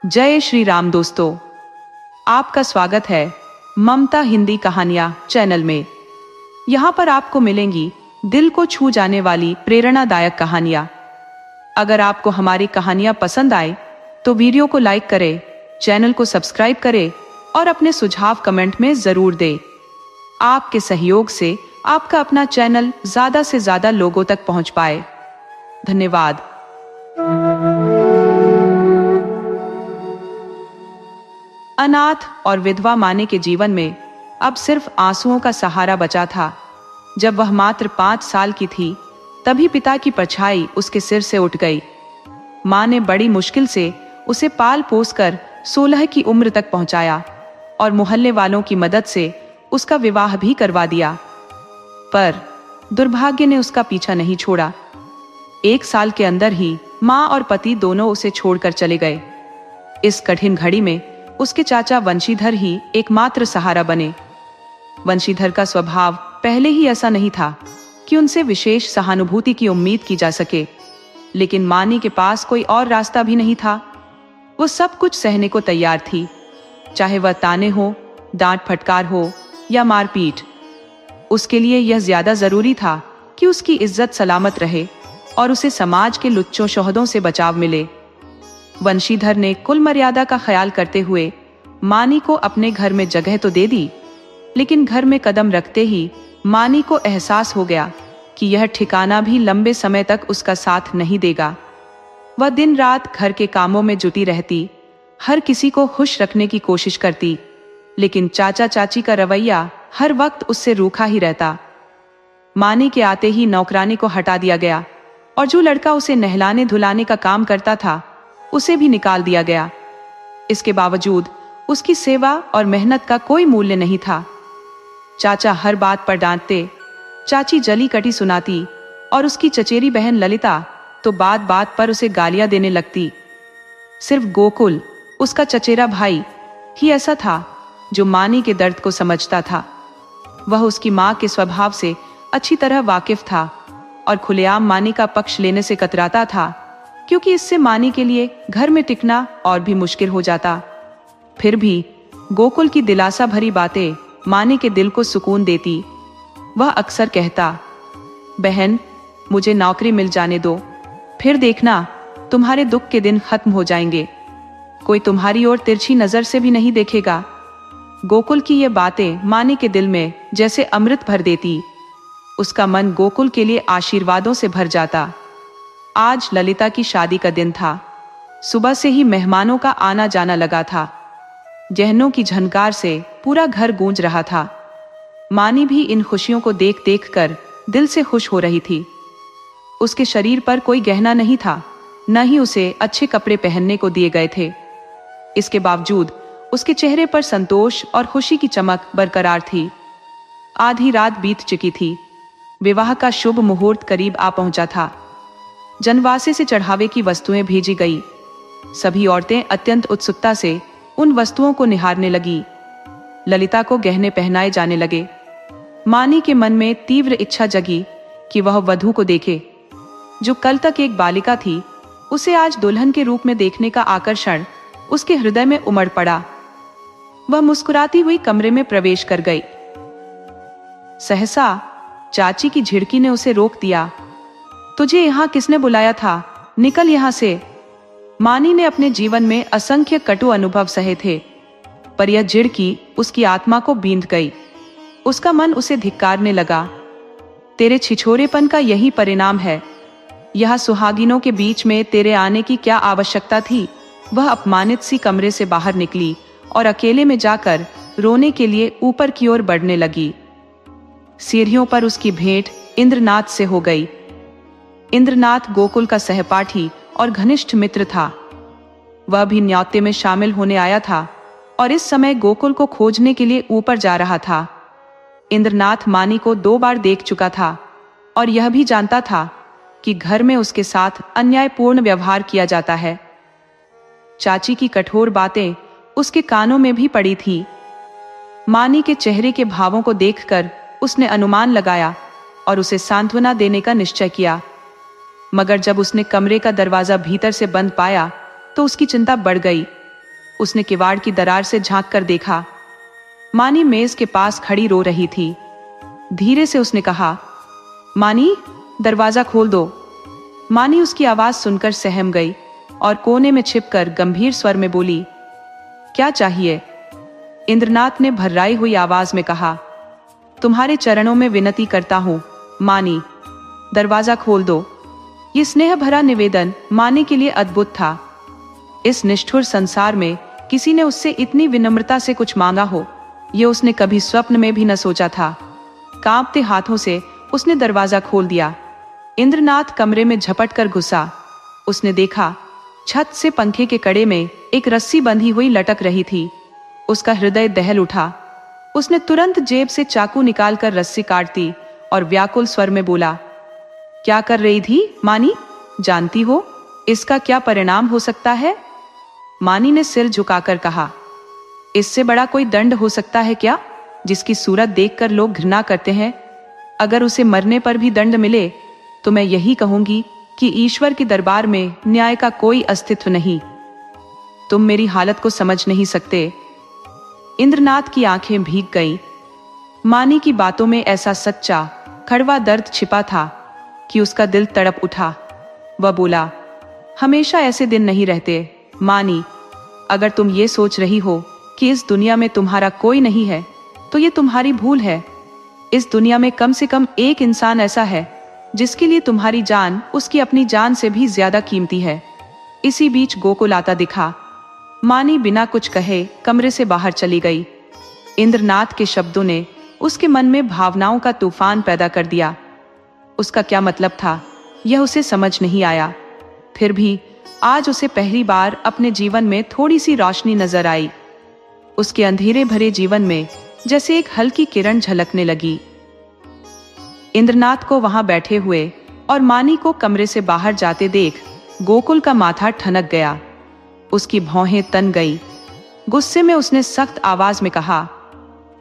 जय श्री राम दोस्तों, आपका स्वागत है ममता हिंदी कहानियां चैनल में। यहाँ पर आपको मिलेंगी दिल को छू जाने वाली प्रेरणादायक कहानियां। अगर आपको हमारी कहानियां पसंद आए तो वीडियो को लाइक करें, चैनल को सब्सक्राइब करें और अपने सुझाव कमेंट में जरूर दें। आपके सहयोग से आपका अपना चैनल ज्यादा से ज्यादा लोगों तक पहुंच पाए। धन्यवाद। अनाथ और विधवा माने के जीवन में अब सिर्फ आंसुओं का सहारा बचा था। जब वह मात्र 5 साल की थी तभी पिता की परछाई उसके सिर से उठ गई। मां ने बड़ी मुश्किल से उसे पाल पोस कर 16 की उम्र तक पहुंचाया और मोहल्ले वालों की मदद से उसका विवाह भी करवा दिया। पर दुर्भाग्य ने उसका पीछा नहीं छोड़ा। 1 साल के अंदर ही मां और पति दोनों उसे छोड़कर चले गए। इस कठिन घड़ी में उसके चाचा वंशीधर ही एकमात्र सहारा बने। वंशीधर का स्वभाव पहले ही ऐसा नहीं था कि उनसे विशेष सहानुभूति की उम्मीद की जा सके, लेकिन मानी के पास कोई और रास्ता भी नहीं था। वो सब कुछ सहने को तैयार थी, चाहे वह ताने हो, डांट फटकार हो या मारपीट। उसके लिए यह ज्यादा जरूरी था कि उसकी इज्जत सलामत रहे और उसे समाज के लुच्चों शोहदों से बचाव मिले। वंशीधर ने कुल मर्यादा का ख्याल करते हुए मानी को अपने घर में जगह तो दे दी, लेकिन घर में कदम रखते ही मानी को एहसास हो गया कि यह ठिकाना भी लंबे समय तक उसका साथ नहीं देगा। वह दिन रात घर के कामों में जुटी रहती, हर किसी को खुश रखने की कोशिश करती, लेकिन चाचा चाची का रवैया हर वक्त उससे रूखा ही रहता। मानी के आते ही नौकरानी को हटा दिया गया और जो लड़का उसे नहलाने धुलाने का काम करता था उसे भी निकाल दिया गया। इसके बावजूद उसकी सेवा और मेहनत का कोई मूल्य नहीं था। चाचा हर बात पर डांटते, चाची जली कटी सुनाती और उसकी चचेरी बहन ललिता तो बात बात पर उसे गालियां देने लगती। सिर्फ गोकुल, उसका चचेरा भाई, ही ऐसा था जो मानी के दर्द को समझता था। वह उसकी मां के स्वभाव से अच्छी तरह वाकिफ था और खुलेआम मानी का पक्ष लेने से कतराता था, क्योंकि इससे मानी के लिए घर में टिकना और भी मुश्किल हो जाता। फिर भी गोकुल की दिलासा भरी बातें मानी के दिल को सुकून देती। वह अक्सर कहता, बहन, मुझे नौकरी मिल जाने दो, फिर देखना तुम्हारे दुख के दिन खत्म हो जाएंगे। कोई तुम्हारी ओर तिरछी नजर से भी नहीं देखेगा। गोकुल की ये बातें मानी के दिल में जैसे अमृत भर देती। उसका मन गोकुल के लिए आशीर्वादों से भर जाता। आज ललिता की शादी का दिन था। सुबह से ही मेहमानों का आना जाना लगा था। गहनों की झनकार से पूरा घर गूंज रहा था। मानी भी इन खुशियों को देख देख कर दिल से खुश हो रही थी। उसके शरीर पर कोई गहना नहीं था, न ही उसे अच्छे कपड़े पहनने को दिए गए थे। इसके बावजूद उसके चेहरे पर संतोष और खुशी की चमक बरकरार थी। आधी रात बीत चुकी थी। विवाह का शुभ मुहूर्त करीब आ पहुंचा था। जनवासे से चढ़ावे की वस्तुएं भेजी गई। सभी औरतें अत्यंत उत्सुकता से उन वस्तुओं को निहारने लगी। ललिता को गहने पहनाए जाने लगे। मानी के मन में तीव्र इच्छा जगी कि वह वधू को देखे। जो कल तक एक बालिका थी, उसे आज दुल्हन के रूप में देखने का आकर्षण उसके हृदय में उमड़ पड़ा। वह मुस्कुराती हुई कमरे में प्रवेश कर गई। सहसा चाची की झिड़की ने उसे रोक दिया। तुझे यहाँ किसने बुलाया था? निकल यहाँ से। मानी ने अपने जीवन में असंख्य कटु अनुभव सहे थे, पर यह झिड़की उसकी आत्मा को बींध गई। उसका मन उसे धिक्कारने लगा। तेरे छिछोरेपन का यही परिणाम है। यह सुहागिनों के बीच में तेरे आने की क्या आवश्यकता थी? वह अपमानित सी कमरे से बाहर निकली और अकेले में जाकर रोने के लिए ऊपर की ओर बढ़ने लगी। सीढ़ियों पर उसकी भेंट इंद्रनाथ से हो गई। इंद्रनाथ गोकुल का सहपाठी और घनिष्ठ मित्र था। वह भी न्योते में शामिल होने आया था और इस समय गोकुल को खोजने के लिए ऊपर जा रहा था। इंद्रनाथ मानी को 2 बार देख चुका था और यह भी जानता था कि घर में उसके साथ अन्यायपूर्ण व्यवहार किया जाता है। चाची की कठोर बातें उसके कानों में भी पड़ी थी। मानी के चेहरे के भावों को देखकर उसने अनुमान लगाया और उसे सांत्वना देने का निश्चय किया। मगर जब उसने कमरे का दरवाजा भीतर से बंद पाया तो उसकी चिंता बढ़ गई। उसने किवाड़ की दरार से झांक कर देखा। मानी मेज के पास खड़ी रो रही थी। धीरे से उसने कहा, मानी, दरवाजा खोल दो। मानी उसकी आवाज सुनकर सहम गई और कोने में छिपकर गंभीर स्वर में बोली, क्या चाहिए? इंद्रनाथ ने भर्राई हुई आवाज में कहा, तुम्हारे चरणों में विनती करता हूं, मानी, दरवाजा खोल दो। ये स्नेह भरा निवेदन मानी के लिए अद्भुत था। इस निष्ठुर संसार में किसी ने उससे इतनी विनम्रता से कुछ मांगा हो, ये उसने कभी स्वप्न में भी न सोचा था। कांपते हाथों से उसने दरवाजा खोल दिया। इंद्रनाथ कमरे में झपट कर घुसा। उसने देखा, छत से पंखे के कड़े में एक रस्सी बंधी हुई लटक रही थी। उसका हृदय दहल उठा। उसने तुरंत जेब से चाकू निकालकर रस्सी काट दी और व्याकुल स्वर में बोला, क्या कर रही थी मानी? जानती हो इसका क्या परिणाम हो सकता है? मानी ने सिर झुकाकर कहा, इससे बड़ा कोई दंड हो सकता है क्या, जिसकी सूरत देखकर लोग घृणा करते हैं? अगर उसे मरने पर भी दंड मिले तो मैं यही कहूंगी कि ईश्वर के दरबार में न्याय का कोई अस्तित्व नहीं। तुम मेरी हालत को समझ नहीं सकते। इंद्रनाथ की आंखें भीग गईं। मानी की बातों में ऐसा सच्चा कड़वा दर्द छिपा था कि उसका दिल तड़प उठा। वह बोला, हमेशा ऐसे दिन नहीं रहते मानी। अगर तुम ये सोच रही हो कि इस दुनिया में तुम्हारा कोई नहीं है तो ये तुम्हारी भूल है। इस दुनिया में कम से कम एक इंसान ऐसा है जिसके लिए तुम्हारी जान उसकी अपनी जान से भी ज्यादा कीमती है। इसी बीच गोकुल आता दिखा। मानी बिना कुछ कहे कमरे से बाहर चली गई। इंद्रनाथ के शब्दों ने उसके मन में भावनाओं का तूफान पैदा कर दिया। उसका क्या मतलब था यह उसे समझ नहीं आया। फिर भी आज उसे पहली बार अपने जीवन में थोड़ी सी रोशनी नजर आई। उसके अंधेरे भरे जीवन में जैसे एक हल्की किरण झलकने लगी। इंद्रनाथ को वहां बैठे हुए और मानी को कमरे से बाहर जाते देख गोकुल का माथा ठनक गया। उसकी भौहें तन गई। गुस्से में उसने सख्त आवाज में कहा,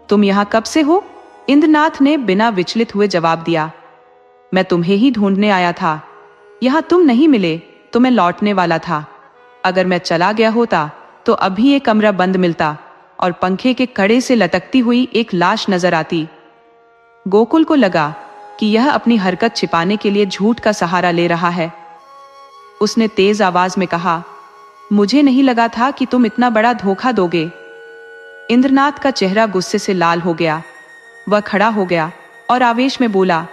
तुम यहां कब से हो? इंद्रनाथ ने बिना विचलित हुए जवाब दिया, मैं तुम्हें ही ढूंढने आया था। यहां तुम नहीं मिले तो मैं लौटने वाला था। अगर मैं चला गया होता तो अभी ये कमरा बंद मिलता और पंखे के कड़े से लटकती हुई एक लाश नजर आती। गोकुल को लगा कि यह अपनी हरकत छिपाने के लिए झूठ का सहारा ले रहा है। उसने तेज आवाज में कहा, मुझे नहीं लगा था कि तुम इतना बड़ा धोखा दोगे। इंद्रनाथ का चेहरा गुस्से से लाल हो गया। वह खड़ा हो गया और आवेश में बोला,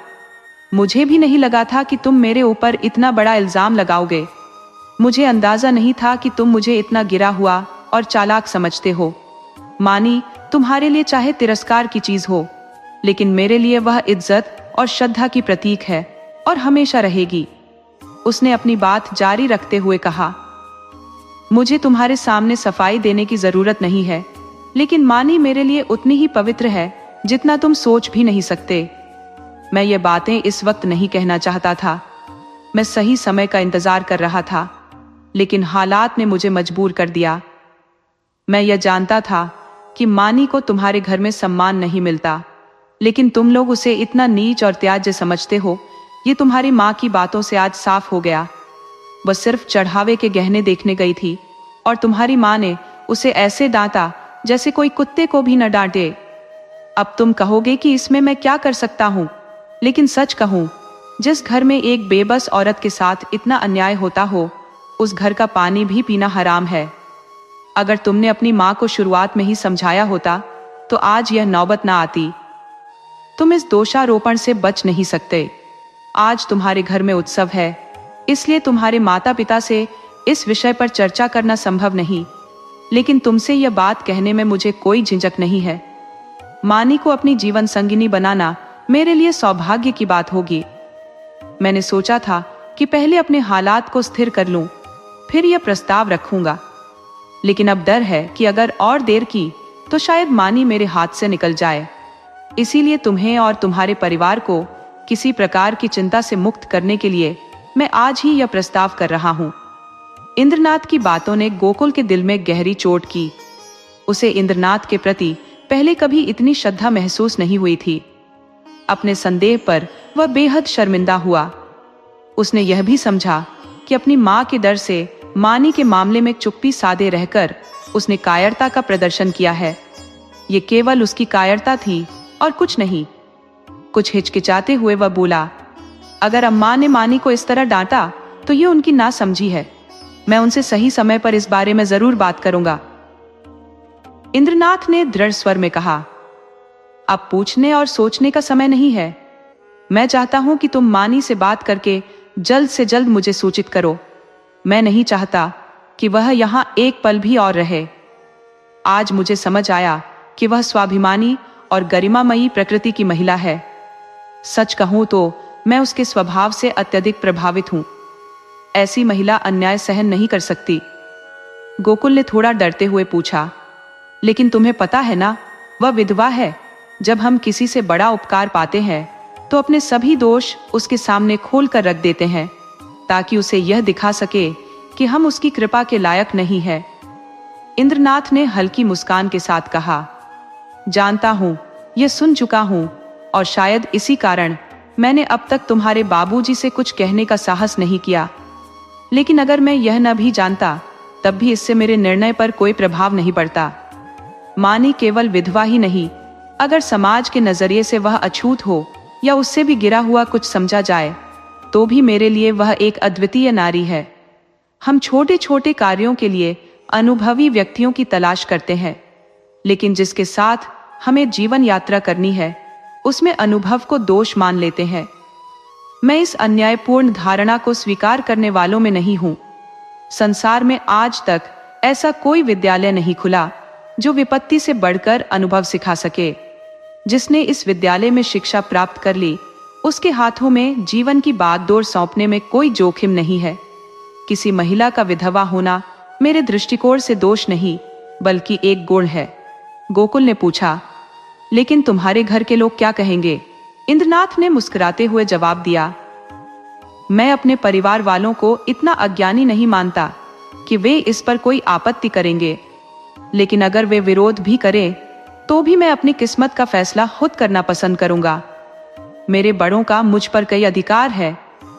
मुझे भी नहीं लगा था कि तुम मेरे ऊपर इतना बड़ा इल्जाम लगाओगे। मुझे अंदाजा नहीं था कि तुम मुझे इतना गिरा हुआ और चालाक समझते हो। मानी, तुम्हारे लिए चाहे तिरस्कार की चीज हो, लेकिन मेरे लिए वह इज्जत और श्रद्धा की प्रतीक है और हमेशा रहेगी। उसने अपनी बात जारी रखते हुए कहा, मुझे तुम्हारे सामने सफाई देने की जरूरत नहीं है, लेकिन मानी मेरे लिए उतनी ही पवित्र है जितना तुम सोच भी नहीं सकते। मैं ये बातें इस वक्त नहीं कहना चाहता था। मैं सही समय का इंतजार कर रहा था, लेकिन हालात ने मुझे मजबूर कर दिया। मैं यह जानता था कि मानी को तुम्हारे घर में सम्मान नहीं मिलता, लेकिन तुम लोग उसे इतना नीच और त्याज्य समझते हो, ये तुम्हारी माँ की बातों से आज साफ हो गया। वह सिर्फ चढ़ावे के गहने देखने गई थी और तुम्हारी माँ ने उसे ऐसे डांटा जैसे कोई कुत्ते को भी न डांटे। अब तुम कहोगे कि इसमें मैं क्या कर सकता हूँ, लेकिन सच कहूँ, जिस घर में एक बेबस औरत के साथ इतना अन्याय होता हो, उस घर का पानी भी पीना हराम है। अगर तुमने अपनी माँ को शुरुआत में ही समझाया होता तो आज यह नौबत ना आती। तुम इस दोषारोपण से बच नहीं सकते। आज तुम्हारे घर में उत्सव है, इसलिए तुम्हारे माता पिता से इस विषय पर चर्चा करना संभव नहीं, लेकिन तुमसे यह बात कहने में मुझे कोई झिझक नहीं है। मानी को अपनी जीवन संगिनी बनाना मेरे लिए सौभाग्य की बात होगी। मैंने सोचा था कि पहले अपने हालात को स्थिर कर लूं, फिर यह प्रस्ताव रखूंगा, लेकिन अब डर है कि अगर और देर की तो शायद मानी मेरे हाथ से निकल जाए। इसीलिए तुम्हें और तुम्हारे परिवार को किसी प्रकार की चिंता से मुक्त करने के लिए मैं आज ही यह प्रस्ताव कर रहा हूं। इंद्रनाथ की बातों ने गोकुल के दिल में गहरी चोट की। उसे इंद्रनाथ के प्रति पहले कभी इतनी श्रद्धा महसूस नहीं हुई थी। अपने संदेह पर वह बेहद शर्मिंदा हुआ। उसने यह भी समझा कि अपनी मां के डर से मानी के मामले में चुप्पी साधे रहकर उसने कायरता का प्रदर्शन किया है। ये केवल उसकी कायरता थी और कुछ नहीं। कुछ हिचकिचाते हुए वह बोला, अगर अम्मा ने मानी को इस तरह डांटा तो ये उनकी नासमझी है। मैं उनसे सही समय पर इस बारे में जरूर बात करूंगा। इंद्रनाथ ने दृढ़ स्वर में कहा, अब पूछने और सोचने का समय नहीं है। मैं चाहता हूं कि तुम मानी से बात करके जल्द से जल्द मुझे सूचित करो। मैं नहीं चाहता कि वह यहां एक पल भी और रहे। आज मुझे समझ आया कि वह स्वाभिमानी और गरिमामयी प्रकृति की महिला है। सच कहूं तो मैं उसके स्वभाव से अत्यधिक प्रभावित हूं। ऐसी महिला अन्याय सहन नहीं कर सकती। गोकुल ने थोड़ा डरते हुए पूछा, लेकिन तुम्हें पता है ना, वह विधवा है। जब हम किसी से बड़ा उपकार पाते हैं तो अपने सभी दोष उसके सामने खोल कर रख देते हैं, ताकि उसे यह दिखा सके कि हम उसकी कृपा के लायक नहीं है। इंद्रनाथ ने हल्की मुस्कान के साथ कहा, जानता हूं, यह सुन चुका हूं, और शायद इसी कारण मैंने अब तक तुम्हारे बाबूजी से कुछ कहने का साहस नहीं किया। लेकिन अगर मैं यह न भी जानता, तब भी इससे मेरे निर्णय पर कोई प्रभाव नहीं पड़ता। मानी केवल विधवा ही नहीं, अगर समाज के नजरिए से वह अछूत हो या उससे भी गिरा हुआ कुछ समझा जाए, तो भी मेरे लिए वह एक अद्वितीय नारी है। हम छोटे छोटे कार्यों के लिए अनुभवी व्यक्तियों की तलाश करते हैं, लेकिन जिसके साथ हमें जीवन यात्रा करनी है, उसमें अनुभव को दोष मान लेते हैं। मैं इस अन्यायपूर्ण धारणा को स्वीकार करने वालों में नहीं हूं। संसार में आज तक ऐसा कोई विद्यालय नहीं खुला जो विपत्ति से बढ़कर अनुभव सिखा सके। जिसने इस विद्यालय में शिक्षा प्राप्त कर ली, उसके हाथों में जीवन की बागडोर सौंपने में कोई जोखिम नहीं है। किसी महिला का विधवा होना मेरे दृष्टिकोण से दोष नहीं, बल्कि एक गुण है। गोकुल ने पूछा, लेकिन तुम्हारे घर के लोग क्या कहेंगे? इंद्रनाथ ने मुस्कुराते हुए जवाब दिया, मैं अपने परिवार वालों को इतना अज्ञानी नहीं मानता कि वे इस पर कोई आपत्ति करेंगे। लेकिन अगर वे विरोध भी करें, तो भी मैं अपनी किस्मत का फैसला खुद करना पसंद करूंगा। मेरे बड़ों का मुझ पर कई अधिकार है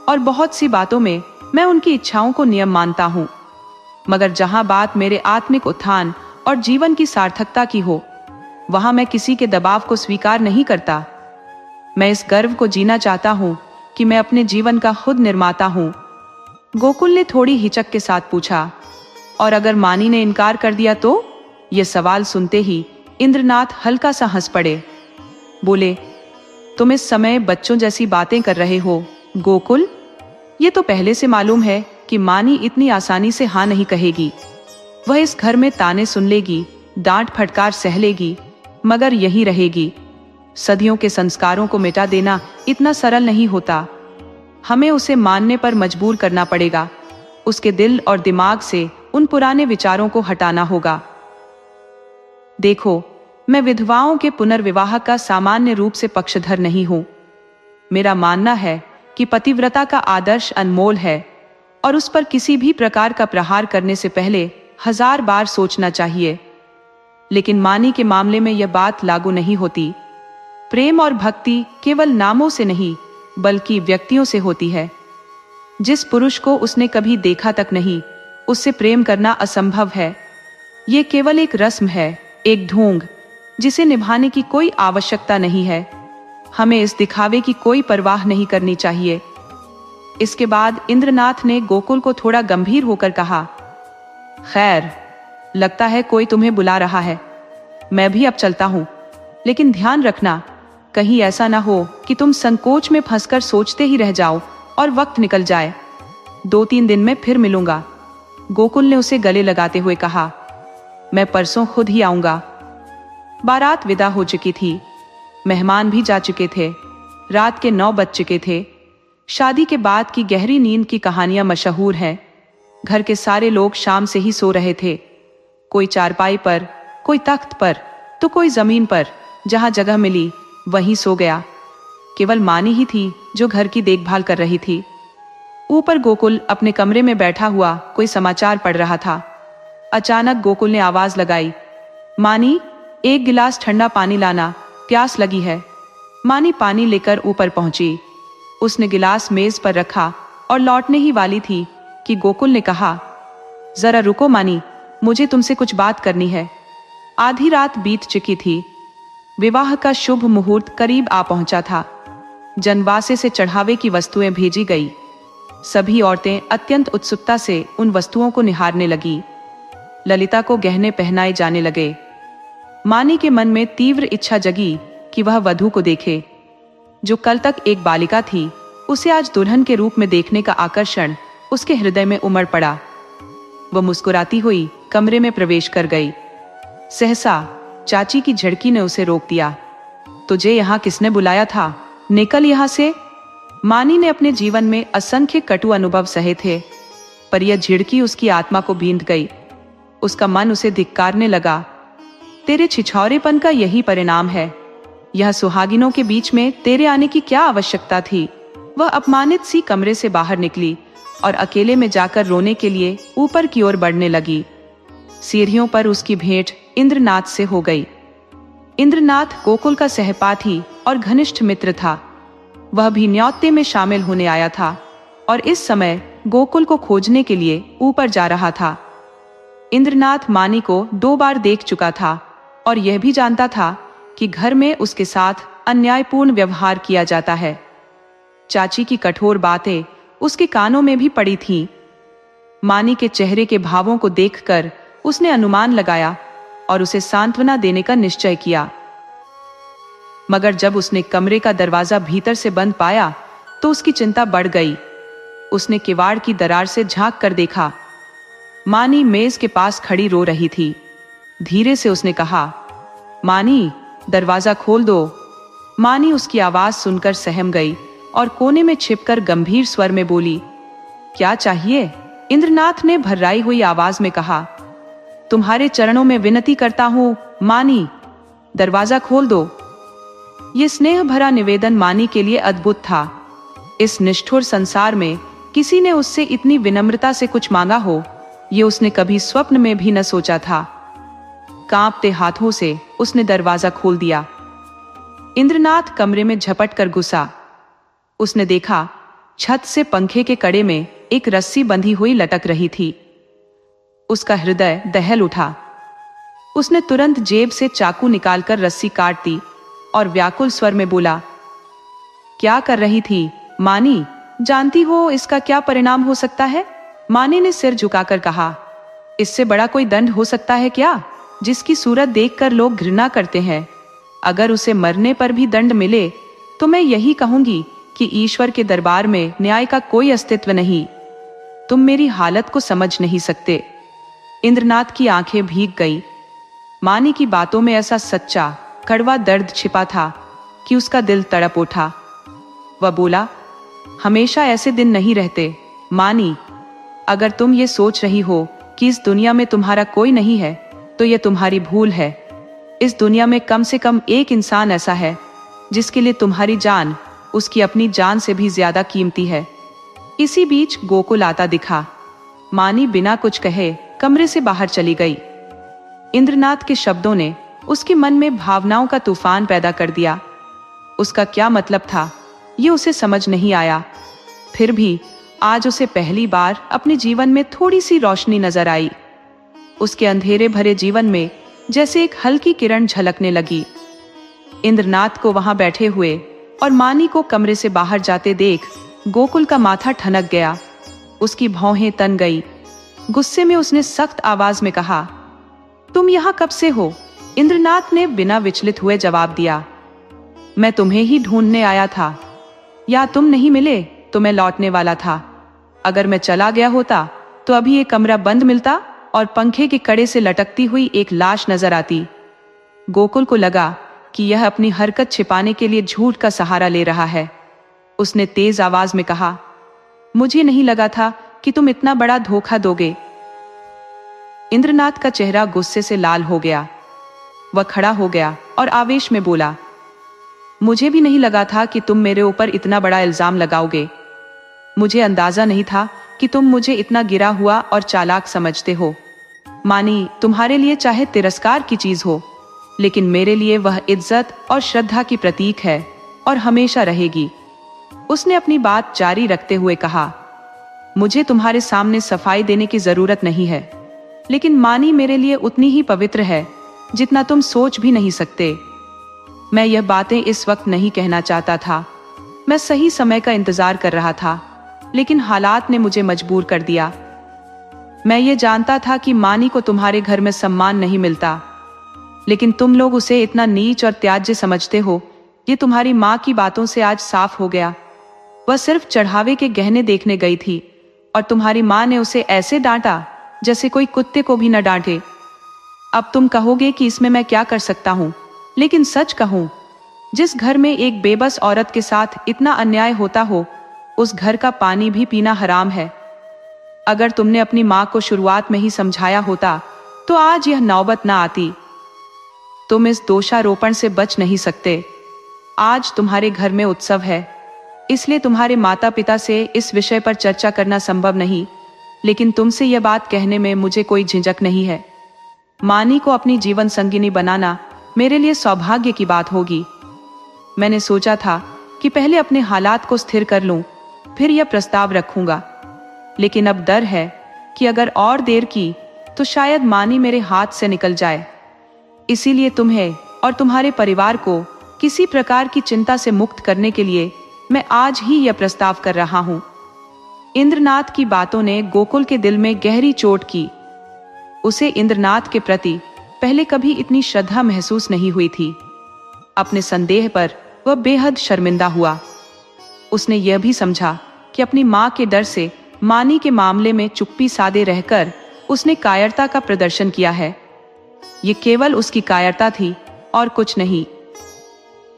और बहुत सी बातों में मैं उनकी इच्छाओं को नियम मानता हूं। मगर जहां बात मेरे आत्मिक उत्थान और जीवन की सार्थकता की हो, वहां मैं किसी के दबाव को स्वीकार नहीं करता। मैं इस गर्व को जीना चाहता हूं कि मैं अपने जीवन का खुद निर्माता हूं। गोकुल ने थोड़ी हिचक के साथ पूछा, और अगर मानी ने इनकार कर दिया तो? यह सवाल सुनते ही इंद्रनाथ हल्का सा हंस पड़े। बोले, तुम इस समय बच्चों जैसी बातें कर रहे हो गोकुल। ये तो पहले से मालूम है कि मानी इतनी आसानी से हाँ नहीं कहेगी। वह इस घर में ताने सुन लेगी, डांट फटकार सह लेगी, मगर यही रहेगी। सदियों के संस्कारों को मिटा देना इतना सरल नहीं होता। हमें उसे मानने पर मजबूर करना पड़ेगा। उसके दिल और दिमाग से उन पुराने विचारों को हटाना होगा। देखो, मैं विधवाओं के पुनर्विवाह का सामान्य रूप से पक्षधर नहीं हूं। मेरा मानना है कि पतिव्रता का आदर्श अनमोल है और उस पर किसी भी प्रकार का प्रहार करने से पहले 1000 बार सोचना चाहिए। लेकिन मानी के मामले में यह बात लागू नहीं होती। प्रेम और भक्ति केवल नामों से नहीं, बल्कि व्यक्तियों से होती है। जिस पुरुष को उसने कभी देखा तक नहीं, उससे प्रेम करना असंभव है। ये केवल एक रस्म है, एक ढोंग, जिसे निभाने की कोई आवश्यकता नहीं है। हमें इस दिखावे की कोई परवाह नहीं करनी चाहिए। इसके बाद इंद्रनाथ ने गोकुल को थोड़ा गंभीर होकर कहा, खैर, लगता है कोई तुम्हें बुला रहा है। मैं भी अब चलता हूं, लेकिन ध्यान रखना, कहीं ऐसा ना हो कि तुम संकोच में फंसकर सोचते ही रह जाओ और वक्त निकल जाए। 2-3 दिन में फिर मिलूंगा। गोकुल ने उसे गले लगाते हुए कहा, मैं परसों खुद ही आऊंगा। बारात विदा हो चुकी थी। मेहमान भी जा चुके थे। रात के 9 बज चुके थे। शादी के बाद की गहरी नींद की कहानियां मशहूर हैं। घर के सारे लोग शाम से ही सो रहे थे। कोई चारपाई पर, कोई तख्त पर, तो कोई जमीन पर। जहां जगह मिली वहीं सो गया। केवल मानी ही थी जो घर की देखभाल कर रही थी। ऊपर गोकुल अपने कमरे में बैठा हुआ कोई समाचार पढ़ रहा था। अचानक गोकुल ने आवाज लगाई, मानी, 1 गिलास ठंडा पानी लाना, प्यास लगी है। मानी पानी लेकर ऊपर पहुंची। उसने गिलास मेज पर रखा और लौटने ही वाली थी कि गोकुल ने कहा, जरा रुको मानी, मुझे तुमसे कुछ बात करनी है। आधी रात बीत चुकी थी। विवाह का शुभ मुहूर्त करीब आ पहुंचा था। जनवासे से चढ़ावे की वस्तुएं भेजी गई। सभी औरतें अत्यंत उत्सुकता से उन वस्तुओं को निहारने लगी। ललिता को गहने पहनाए जाने लगे। मानी के मन में तीव्र इच्छा जगी कि वह वधू को देखे। जो कल तक एक बालिका थी, उसे आज दुल्हन के रूप में देखने का आकर्षण उसके हृदय में उमड़ पड़ा। वह मुस्कुराती हुई कमरे में प्रवेश कर गई। सहसा चाची की झड़की ने उसे रोक दिया। तुझे यहाँ किसने बुलाया था? निकल यहाँ से। मानी ने अपने जीवन में असंख्य कटु अनुभव सहे थे, पर यह झिड़की उसकी आत्मा को बींध गई। उसका मन उसे धिक्कारने लगा। तेरे छिछौरेपन का यही परिणाम है। यह सुहागिनों के बीच में तेरे आने की क्या आवश्यकता थी? वह अपमानित सी कमरे से बाहर निकली और अकेले में जाकर रोने के लिए ऊपर की ओर बढ़ने लगी। सीढ़ियों पर उसकी भेंट इंद्रनाथ से हो गई। इंद्रनाथ गोकुल का सहपाठी और घनिष्ठ मित्र था। वह भी न्योते में शामिल होने आया था और इस समय गोकुल को खोजने के लिए ऊपर जा रहा था। इंद्रनाथ मानी को 2 बार देख चुका था और यह भी जानता था कि घर में उसके साथ अन्यायपूर्ण व्यवहार किया जाता है। चाची की कठोर बातें उसके कानों में भी पड़ी थीं। मानी के चेहरे के भावों को देखकर उसने अनुमान लगाया और उसे सांत्वना देने का निश्चय किया। मगर जब उसने कमरे का दरवाजा भीतर से बंद पाया तो उसकी चिंता बढ़ गई। उसने किवाड़ की दरार से झांक कर देखा। मानी मेज के पास खड़ी रो रही थी। धीरे से उसने कहा, मानी, दरवाजा खोल दो। मानी उसकी आवाज सुनकर सहम गई और कोने में छिपकर गंभीर स्वर में बोली, क्या चाहिए? इंद्रनाथ ने भर्राई हुई आवाज में कहा, तुम्हारे चरणों में विनती करता हूं मानी, दरवाजा खोल दो। ये स्नेह भरा निवेदन मानी के लिए अद्भुत था। इस निष्ठुर संसार में किसी ने उससे इतनी विनम्रता से कुछ मांगा हो, ये उसने कभी स्वप्न में भी न सोचा था। कांपते हाथों से उसने दरवाजा खोल दिया। इंद्रनाथ कमरे में झपट कर घुसा। उसने देखा छत से पंखे के कड़े में एक रस्सी बंधी हुई लटक रही थी। उसका हृदय दहल उठा। उसने तुरंत जेब से चाकू निकालकर रस्सी काट दी और व्याकुल स्वर में बोला, क्या कर रही थी मानी? जानती हो इसका क्या परिणाम हो सकता है? मानी ने सिर झुकाकर कहा, इससे बड़ा कोई दंड हो सकता है क्या, जिसकी सूरत देखकर लोग घृणा करते हैं? अगर उसे मरने पर भी दंड मिले तो मैं यही कहूंगी कि ईश्वर के दरबार में न्याय का कोई अस्तित्व नहीं। तुम मेरी हालत को समझ नहीं सकते। इंद्रनाथ की आंखें भीग गई। मानी की बातों में ऐसा सच्चा कड़वा दर्द छिपा था कि उसका दिल तड़प उठा। वह बोला, हमेशा ऐसे दिन नहीं रहते मानी। अगर तुम ये सोच रही हो कि इस दुनिया में तुम्हारा कोई नहीं है तो यह तुम्हारी भूल है। इस दुनिया में कम से कम एक इंसान ऐसा है जिसके लिए तुम्हारी जान उसकी अपनी जान से भी ज्यादा कीमती है। इसी बीच गोकुल आता दिखा। मानी बिना कुछ कहे कमरे से बाहर चली गई। इंद्रनाथ के शब्दों ने उसके मन में भावनाओं का तूफान पैदा कर दिया। उसका क्या मतलब था ये उसे समझ नहीं आया। फिर भी आज उसे पहली बार अपने जीवन में थोड़ी सी रोशनी नजर आई। उसके अंधेरे भरे जीवन में जैसे एक हल्की किरण झलकने लगी। इंद्रनाथ को वहां बैठे हुए और मानी को कमरे से बाहर जाते देख गोकुल का माथा ठनक गया। उसकी भौहें तन गई। गुस्से में उसने सख्त आवाज में कहा, तुम यहां कब से हो? इंद्रनाथ ने बिना विचलित हुए जवाब दिया, मैं तुम्हें ही ढूंढने आया था। या तुम नहीं मिले तो मैं लौटने वाला था। अगर मैं चला गया होता तो अभी ये कमरा बंद मिलता और पंखे के कड़े से लटकती हुई एक लाश नजर आती। गोकुल को लगा कि यह अपनी हरकत छिपाने के लिए झूठ का सहारा ले रहा है। उसने तेज आवाज में कहा, मुझे नहीं लगा था कि तुम इतना बड़ा धोखा दोगे। इंद्रनाथ का चेहरा गुस्से से लाल हो गया। वह खड़ा हो गया और आवेश में बोला, मुझे भी नहीं लगा था कि तुम मेरे ऊपर इतना बड़ा इल्जाम लगाओगे। मुझे अंदाजा नहीं था कि तुम मुझे इतना गिरा हुआ और चालाक समझते हो। मानी, तुम्हारे लिए चाहे तिरस्कार की चीज हो, लेकिन मेरे लिए वह इज्जत और श्रद्धा की प्रतीक है और हमेशा रहेगी। उसने अपनी बात जारी रखते हुए कहा, मुझे तुम्हारे सामने सफाई देने की जरूरत नहीं है। लेकिन मानी मेरे लिए उतनी ही पवित्र है जितना तुम सोच भी नहीं सकते। मैं यह बातें इस वक्त नहीं कहना चाहता था। मैं सही समय का इंतजार कर रहा था, लेकिन हालात ने मुझे मजबूर कर दिया। मैं ये जानता था कि मानी को तुम्हारे घर में सम्मान नहीं मिलता, लेकिन तुम लोग उसे इतना नीच और त्याज्य समझते हो, ये तुम्हारी माँ की बातों से आज साफ हो गया। वह सिर्फ चढ़ावे के गहने देखने गई थी और तुम्हारी माँ ने उसे ऐसे डांटा जैसे कोई कुत्ते को भी न डांटे। अब तुम कहोगे कि इसमें मैं क्या कर सकता हूँ, लेकिन सच कहूँ, जिस घर में एक बेबस औरत के साथ इतना अन्याय होता हो, उस घर का पानी भी पीना हराम है। अगर तुमने अपनी माँ को शुरुआत में ही समझाया होता तो आज यह नौबत ना आती। तुम इस दोषारोपण से बच नहीं सकते। आज तुम्हारे घर में उत्सव है, इसलिए तुम्हारे माता पिता से इस विषय पर चर्चा करना संभव नहीं, लेकिन तुमसे यह बात कहने में मुझे कोई झिझक नहीं है। मानी को अपनी जीवन संगिनी बनाना मेरे लिए सौभाग्य की बात होगी। मैंने सोचा था कि पहले अपने हालात को स्थिर कर लूं, फिर यह प्रस्ताव रखूंगा, लेकिन अब डर है कि अगर और देर की तो शायद मानी मेरे हाथ से निकल जाए। इसीलिए तुम्हें और तुम्हारे परिवार को किसी प्रकार की चिंता से मुक्त करने के लिए मैं आज ही यह प्रस्ताव कर रहा हूं। इंद्रनाथ की बातों ने गोकुल के दिल में गहरी चोट की। उसे इंद्रनाथ के प्रति पहले कभी इतनी श्रद्धा महसूस नहीं हुई थी। अपने संदेह पर वह बेहद शर्मिंदा हुआ। उसने यह भी समझा कि अपनी माँ के डर से मानी के मामले में चुप्पी साधे रहकर उसने कायरता का प्रदर्शन किया है। ये केवल उसकी कायरता थी और कुछ नहीं।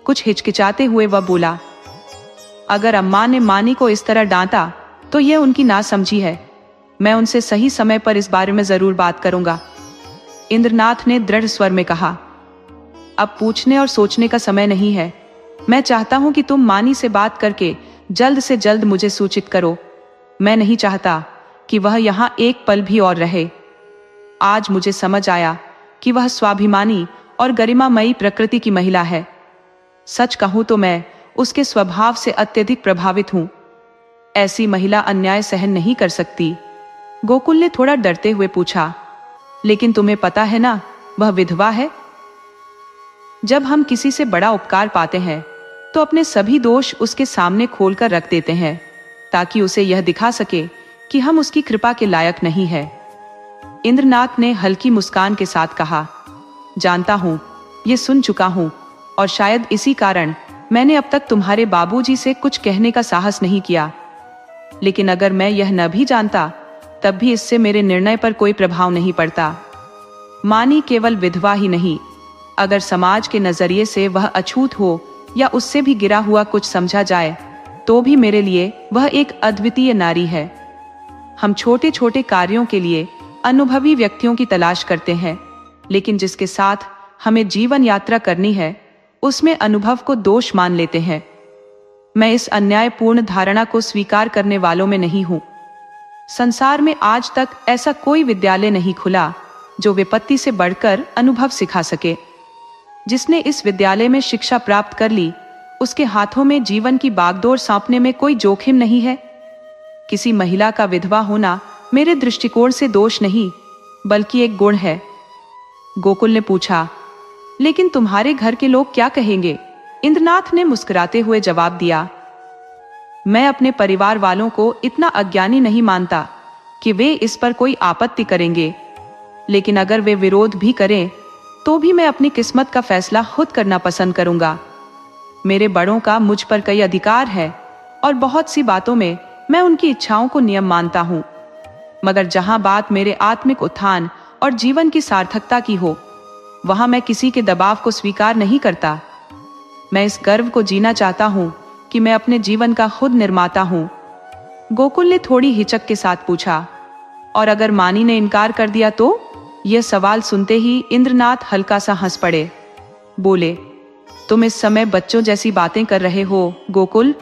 कुछ हिचकिचाते हुए वह बोला, अगर अम्मा ने मानी को इस तरह डांटा तो यह उनकी नासमझी है। मैं उनसे सही समय पर इस बारे में जरूर बात करूंगा। इंद्रनाथ ने दृढ़ स्वर में कहा, अब पूछने और सोचने का समय नहीं है। मैं चाहता हूं कि तुम मानी से बात करके जल्द से जल्द मुझे सूचित करो। मैं नहीं चाहता कि वह यहाँ एक पल भी और रहे। आज मुझे समझ आया कि वह स्वाभिमानी और गरिमामयी प्रकृति की महिला है। सच कहूं तो मैं उसके स्वभाव से अत्यधिक प्रभावित हूं। ऐसी महिला अन्याय सहन नहीं कर सकती। गोकुल ने थोड़ा डरते हुए पूछा, लेकिन तुम्हें पता है ना, वह विधवा है। जब हम किसी से बड़ा उपकार पाते हैं तो अपने सभी दोष उसके सामने खोलकर रख देते हैं, ताकि उसे यह दिखा सके कि हम उसकी कृपा के लायक नहीं है। इंद्रनाथ ने हल्की मुस्कान के साथ कहा, जानता हूं, ये सुन चुका हूं, और शायद इसी कारण मैंने अब तक तुम्हारे बाबूजी से कुछ कहने का साहस नहीं किया। लेकिन अगर मैं यह न भी जानता, तब भी इससे मेरे निर्णय पर कोई प्रभाव नहीं पड़ता। मानी केवल विधवा ही नहीं, अगर समाज के नजरिए से वह अछूत हो या उससे भी गिरा हुआ कुछ समझा जाए, तो भी मेरे लिए वह एक अद्वितीय नारी है। हम छोटे छोटे कार्यों के लिए अनुभवी व्यक्तियों की तलाश करते हैं, लेकिन जिसके साथ हमें जीवन यात्रा करनी है, उसमें अनुभव को दोष मान लेते हैं। मैं इस अन्यायपूर्ण धारणा को स्वीकार करने वालों में नहीं हूं। संसार में आज तक ऐसा कोई विद्यालय नहीं खुला जो विपत्ति से बढ़कर अनुभव सिखा सके। जिसने इस विद्यालय में शिक्षा प्राप्त कर ली, उसके हाथों में जीवन की बागडोर सौंपने में कोई जोखिम नहीं है। किसी महिला का विधवा होना मेरे दृष्टिकोण से दोष नहीं, बल्कि एक गुण है। गोकुल ने पूछा, लेकिन तुम्हारे घर के लोग क्या कहेंगे? इंद्रनाथ ने मुस्कुराते हुए जवाब दिया, मैं अपने परिवार वालों को इतना अज्ञानी नहीं मानता कि वे इस पर कोई आपत्ति करेंगे, लेकिन अगर वे विरोध भी करें तो भी मैं अपनी किस्मत का फैसला खुद करना पसंद करूंगा। मेरे बड़ों का मुझ पर कई अधिकार है और बहुत सी बातों में मैं उनकी इच्छाओं को नियम मानता हूं, मगर जहां बात मेरे आत्मिक उत्थान और जीवन की सार्थकता की हो, वहां मैं किसी के दबाव को स्वीकार नहीं करता। मैं इस गर्व को जीना चाहता हूं कि मैं अपने जीवन का खुद निर्माता हूं। गोकुल ने थोड़ी हिचक के साथ पूछा, और अगर मानी ने इनकार कर दिया तो? यह सवाल सुनते ही इंद्रनाथ हल्का सा हंस पड़े। बोले, तुम इस समय बच्चों जैसी बातें कर रहे हो गोकुल।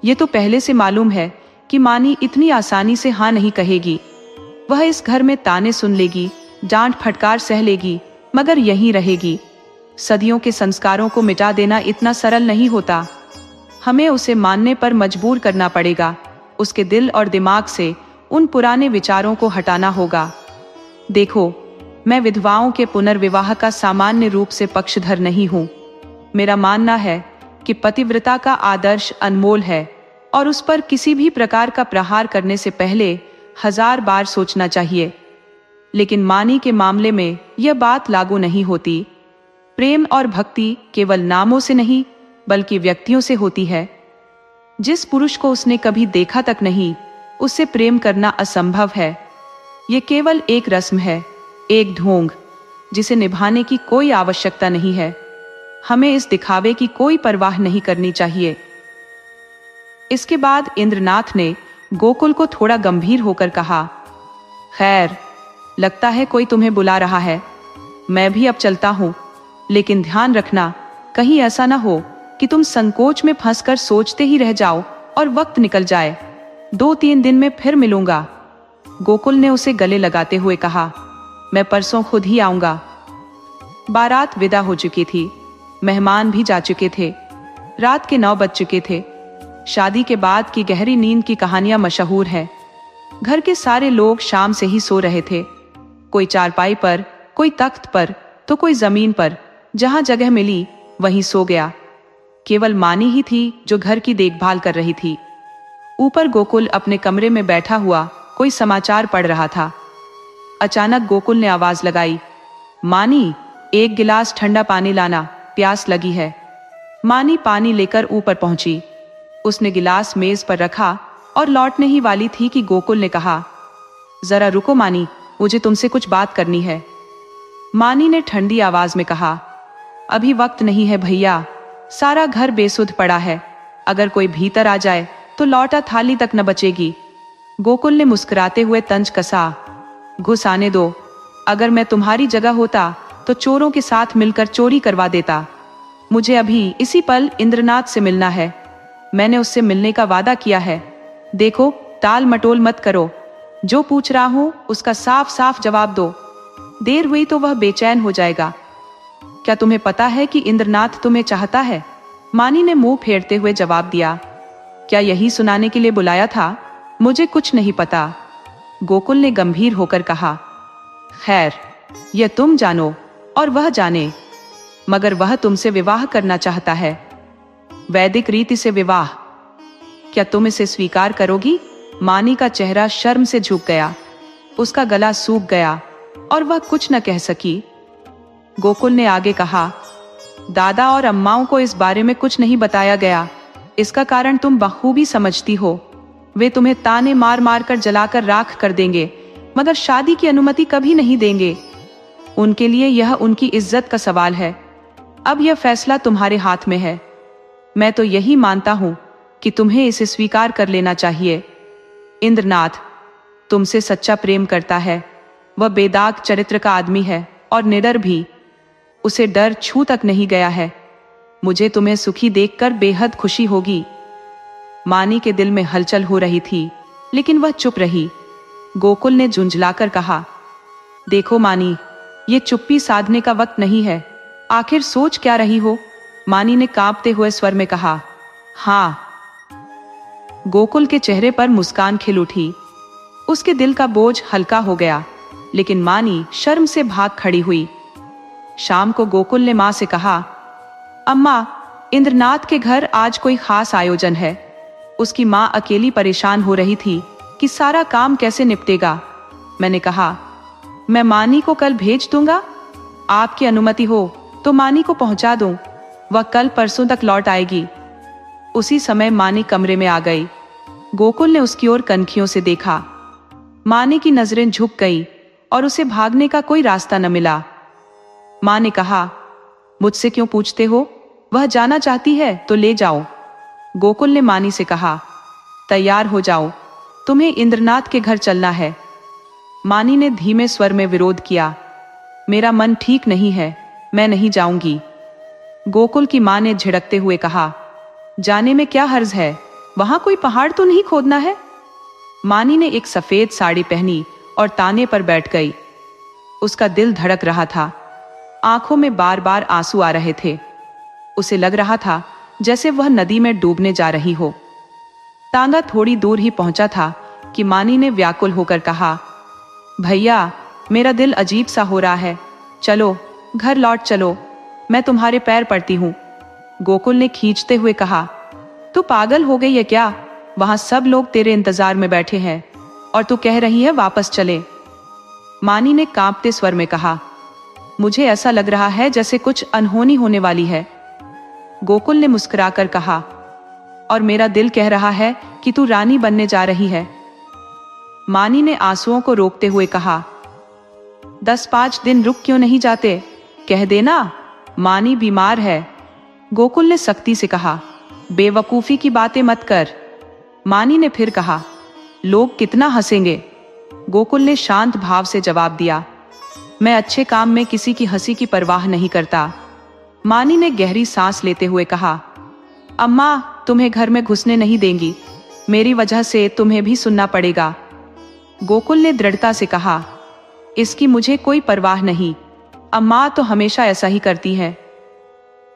ये तो पहले से मालूम है कि मानी इतनी आसानी से हाँ नहीं कहेगी। वह इस घर में ताने सुन लेगी, डांट फटकार सह लेगी, मगर यहीं रहेगी। सदियों के संस्कारों को मिटा देना इतना सरल नहीं होता। हमें उसे मानने पर मजबूर करना पड़ेगा। उसके दिल और दिमाग से उन पुराने विचारों को हटाना होगा। देखो, मैं विधवाओं के पुनर्विवाह का सामान्य रूप से पक्षधर नहीं हूँ। मेरा मानना है कि पतिव्रता का आदर्श अनमोल है और उस पर किसी भी प्रकार का प्रहार करने से पहले 1000 बार सोचना चाहिए। लेकिन मानी के मामले में यह बात लागू नहीं होती। प्रेम और भक्ति केवल नामों से नहीं बल्कि व्यक्तियों से होती है। जिस पुरुष को उसने कभी देखा तक नहीं, उससे प्रेम करना असंभव है। ये केवल एक रस्म है, एक ढोंग, जिसे निभाने की कोई आवश्यकता नहीं है। हमें इस दिखावे की कोई परवाह नहीं करनी चाहिए। इसके बाद इंद्रनाथ ने गोकुल को थोड़ा गंभीर होकर कहा, खैर, लगता है कोई तुम्हें बुला रहा है। मैं भी अब चलता हूँ, लेकिन ध्यान रखना, कहीं ऐसा ना हो कि तुम संकोच में फंसकर सोचते ही रह जाओ और वक्त निकल जाए। 2-3 दिन में फिर मिलूंगा। गोकुल ने उसे गले लगाते हुए कहा, मैं परसों खुद ही आऊंगा। बारात विदा हो चुकी थी, मेहमान भी जा चुके थे। रात के 9 बज चुके थे। शादी के बाद की गहरी नींद की कहानियां मशहूर हैं। घर के सारे लोग शाम से ही सो रहे थे। कोई चारपाई पर, कोई तख्त पर, तो कोई जमीन पर। जहां जगह मिली वहीं सो गया। केवल मानी ही थी जो घर की देखभाल कर रही थी। ऊपर गोकुल अपने कमरे में बैठा हुआ कोई समाचार पढ़ रहा था। अचानक गोकुल ने आवाज लगाई, मानी, एक गिलास ठंडा पानी लाना, प्यास लगी है। मानी पानी लेकर ऊपर पहुंची। उसने गिलास मेज पर रखा और लौटने ही वाली थी कि गोकुल ने कहा, जरा रुको मानी, मुझे तुमसे कुछ बात करनी है। मानी ने ठंडी आवाज में कहा, अभी वक्त नहीं है भैया, सारा घर बेसुध पड़ा है। अगर कोई भीतर आ जाए तो लौटा थाली तक न बचेगी। गोकुल ने मुस्कुराते हुए तंज कसा, घुस आने दो। अगर मैं तुम्हारी जगह होता तो चोरों के साथ मिलकर चोरी करवा देता। मुझे अभी इसी पल इंद्रनाथ से मिलना है। मैंने उससे मिलने का वादा किया है। देखो, टाल मटोल मत करो। जो पूछ रहा हूं उसका साफ साफ जवाब दो। देर हुई तो वह बेचैन हो जाएगा। क्या तुम्हें पता है कि इंद्रनाथ तुम्हें चाहता है? मानी ने मुंह फेरते हुए जवाब दिया, क्या यही सुनाने के लिए बुलाया था? मुझे कुछ नहीं पता। गोकुल ने गंभीर होकर कहा, खैर, यह तुम जानो और वह जाने, मगर वह तुमसे विवाह करना चाहता है। वैदिक रीति से विवाह। क्या तुम इसे स्वीकार करोगी? मानी का चेहरा शर्म से झुक गया। उसका गला सूख गया और वह कुछ न कह सकी। गोकुल ने आगे कहा, दादा और अम्माओं को इस बारे में कुछ नहीं बताया गया। इसका कारण तुम बखूबी समझती हो। वे तुम्हें ताने मार मार कर जलाकर राख कर देंगे, मगर शादी की अनुमति कभी नहीं देंगे। उनके लिए यह उनकी इज्जत का सवाल है। अब यह फैसला तुम्हारे हाथ में है। मैं तो यही मानता हूं कि तुम्हें इसे स्वीकार कर लेना चाहिए। इंद्रनाथ तुमसे सच्चा प्रेम करता है। वह बेदाग चरित्र का आदमी है और निडर भी। उसे डर छू तक नहीं गया है। मुझे तुम्हें सुखी देखकर बेहद खुशी होगी। मानी के दिल में हलचल हो रही थी, लेकिन वह चुप रही। गोकुल ने झुंझलाकर कहा, देखो मानी, ये चुप्पी साधने का वक्त नहीं है। आखिर सोच क्या रही हो? मानी ने कांपते हुए स्वर में कहा, हाँ। गोकुल के चेहरे पर मुस्कान खिल उठी। उसके दिल का बोझ हल्का हो गया, लेकिन मानी शर्म से भाग खड़ी हुई। शाम को गोकुल ने मां से कहा, अम्मा, इंद्रनाथ के घर आज कोई खास आयोजन है। उसकी मां अकेली परेशान हो रही थी कि सारा काम कैसे निपटेगा। मैंने कहा, मैं मानी को कल भेज दूंगा। आपकी अनुमति हो तो मानी को पहुंचा दूं। वह कल परसों तक लौट आएगी। उसी समय मानी कमरे में आ गई। गोकुल ने उसकी ओर कनखियों से देखा। मानी की नजरें झुक गई और उसे भागने का कोई रास्ता न मिला। मां ने कहा, मुझसे क्यों पूछते हो? वह जाना चाहती है तो ले जाओ। गोकुल ने मानी से कहा, तैयार हो जाओ, तुम्हें इंद्रनाथ के घर चलना है। मानी ने धीमे स्वर में विरोध किया, मेरा मन ठीक नहीं है, मैं नहीं जाऊंगी। गोकुल की मां ने झिड़कते हुए कहा, जाने में क्या हर्ज है? वहां कोई पहाड़ तो नहीं खोदना है। मानी ने एक सफेद साड़ी पहनी और ताने पर बैठ गई। उसका दिल धड़क रहा था। आंखों में बार बार आंसू आ रहे थे। उसे लग रहा था जैसे वह नदी में डूबने जा रही हो। तांगा थोड़ी दूर ही पहुंचा था कि मानी ने व्याकुल होकर कहा, भैया, मेरा दिल अजीब सा हो रहा है। चलो घर लौट चलो, मैं तुम्हारे पैर पड़ती हूँ। गोकुल ने खींचते हुए कहा, तू पागल हो गई है क्या? वहां सब लोग तेरे इंतजार में बैठे हैं और तू कह रही है वापस चले। मानी ने कांपते स्वर में कहा, मुझे ऐसा लग रहा है जैसे कुछ अनहोनी होने वाली है। गोकुल ने मुस्कुराकर कहा, और मेरा दिल कह रहा है कि तू रानी बनने जा रही है। मानी ने आंसुओं को रोकते हुए कहा, 10-5 दिन रुक क्यों नहीं जाते? कह देना मानी बीमार है। गोकुल ने सख्ती से कहा, बेवकूफी की बातें मत कर। मानी ने फिर कहा, लोग कितना हंसेंगे। गोकुल ने शांत भाव से जवाब दिया, मैं अच्छे काम में किसी की हंसी की परवाह नहीं करता। मानी ने गहरी सांस लेते हुए कहा, अम्मा तुम्हें घर में घुसने नहीं देंगी, मेरी वजह से तुम्हें भी सुनना पड़ेगा। गोकुल ने दृढ़ता से कहा, इसकी मुझे कोई परवाह नहीं, अम्मा तो हमेशा ऐसा ही करती है।